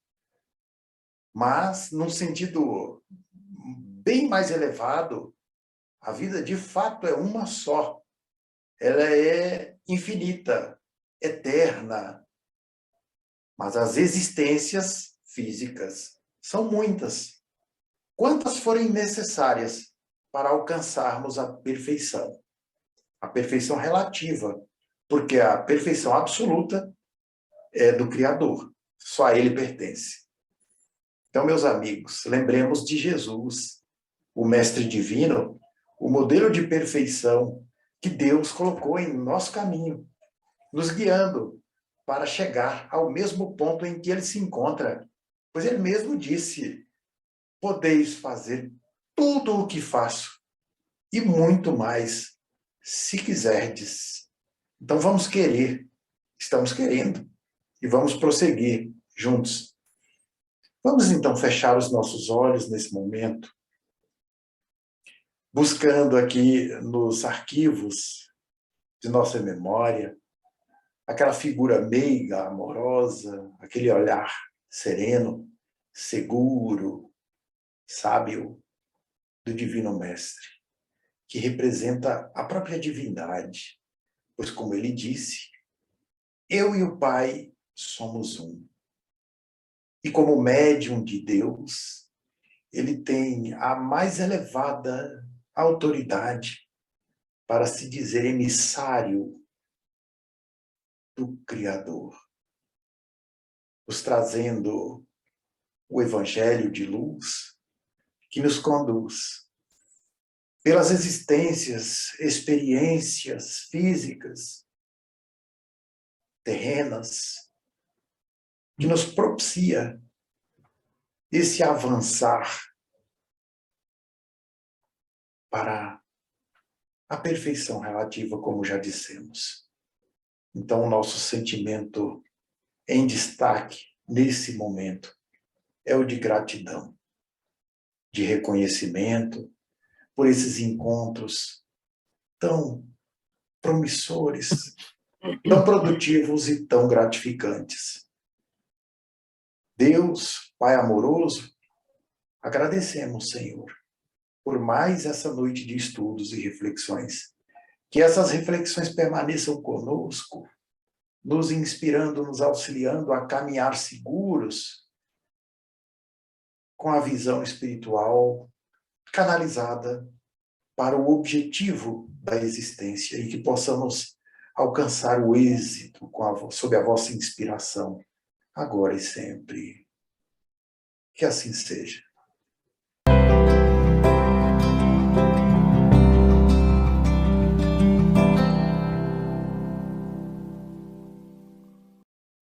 [SPEAKER 2] mas num sentido bem mais elevado, a vida de fato é uma só. ela é infinita, eterna, mas as existências físicas são muitas. Quantas forem necessárias para alcançarmos a perfeição? A perfeição relativa, porque a perfeição absoluta é do Criador, só a Ele pertence. Então, meus amigos, lembremos de Jesus, o Mestre Divino, o modelo de perfeição que Deus colocou em nosso caminho, nos guiando para chegar ao mesmo ponto em que Ele se encontra. Pois Ele mesmo disse: podeis fazer tudo o que faço e muito mais, se quiserdes. Então vamos querer, estamos querendo, e vamos prosseguir juntos. Vamos então fechar os nossos olhos nesse momento, buscando aqui nos arquivos de nossa memória aquela figura meiga, amorosa, aquele olhar sereno, seguro, sábio do Divino Mestre, que representa a própria divindade, pois, como ele disse, eu e o Pai somos um. E como médium de Deus, ele tem a mais elevada autoridade para se dizer emissário do Criador, nos trazendo o Evangelho de luz que nos conduz pelas existências, experiências físicas, terrenas, que nos propicia esse avançar para a perfeição relativa, como já dissemos. Então, o nosso sentimento em destaque nesse momento é o de gratidão, de reconhecimento por esses encontros tão promissores, tão produtivos e tão gratificantes. Deus, Pai amoroso, agradecemos, Senhor, por mais essa noite de estudos e reflexões. Que essas reflexões permaneçam conosco, nos inspirando, nos auxiliando a caminhar seguros com a visão espiritual canalizada para o objetivo da existência e que possamos alcançar o êxito sob a vossa inspiração, agora e sempre. Que assim seja.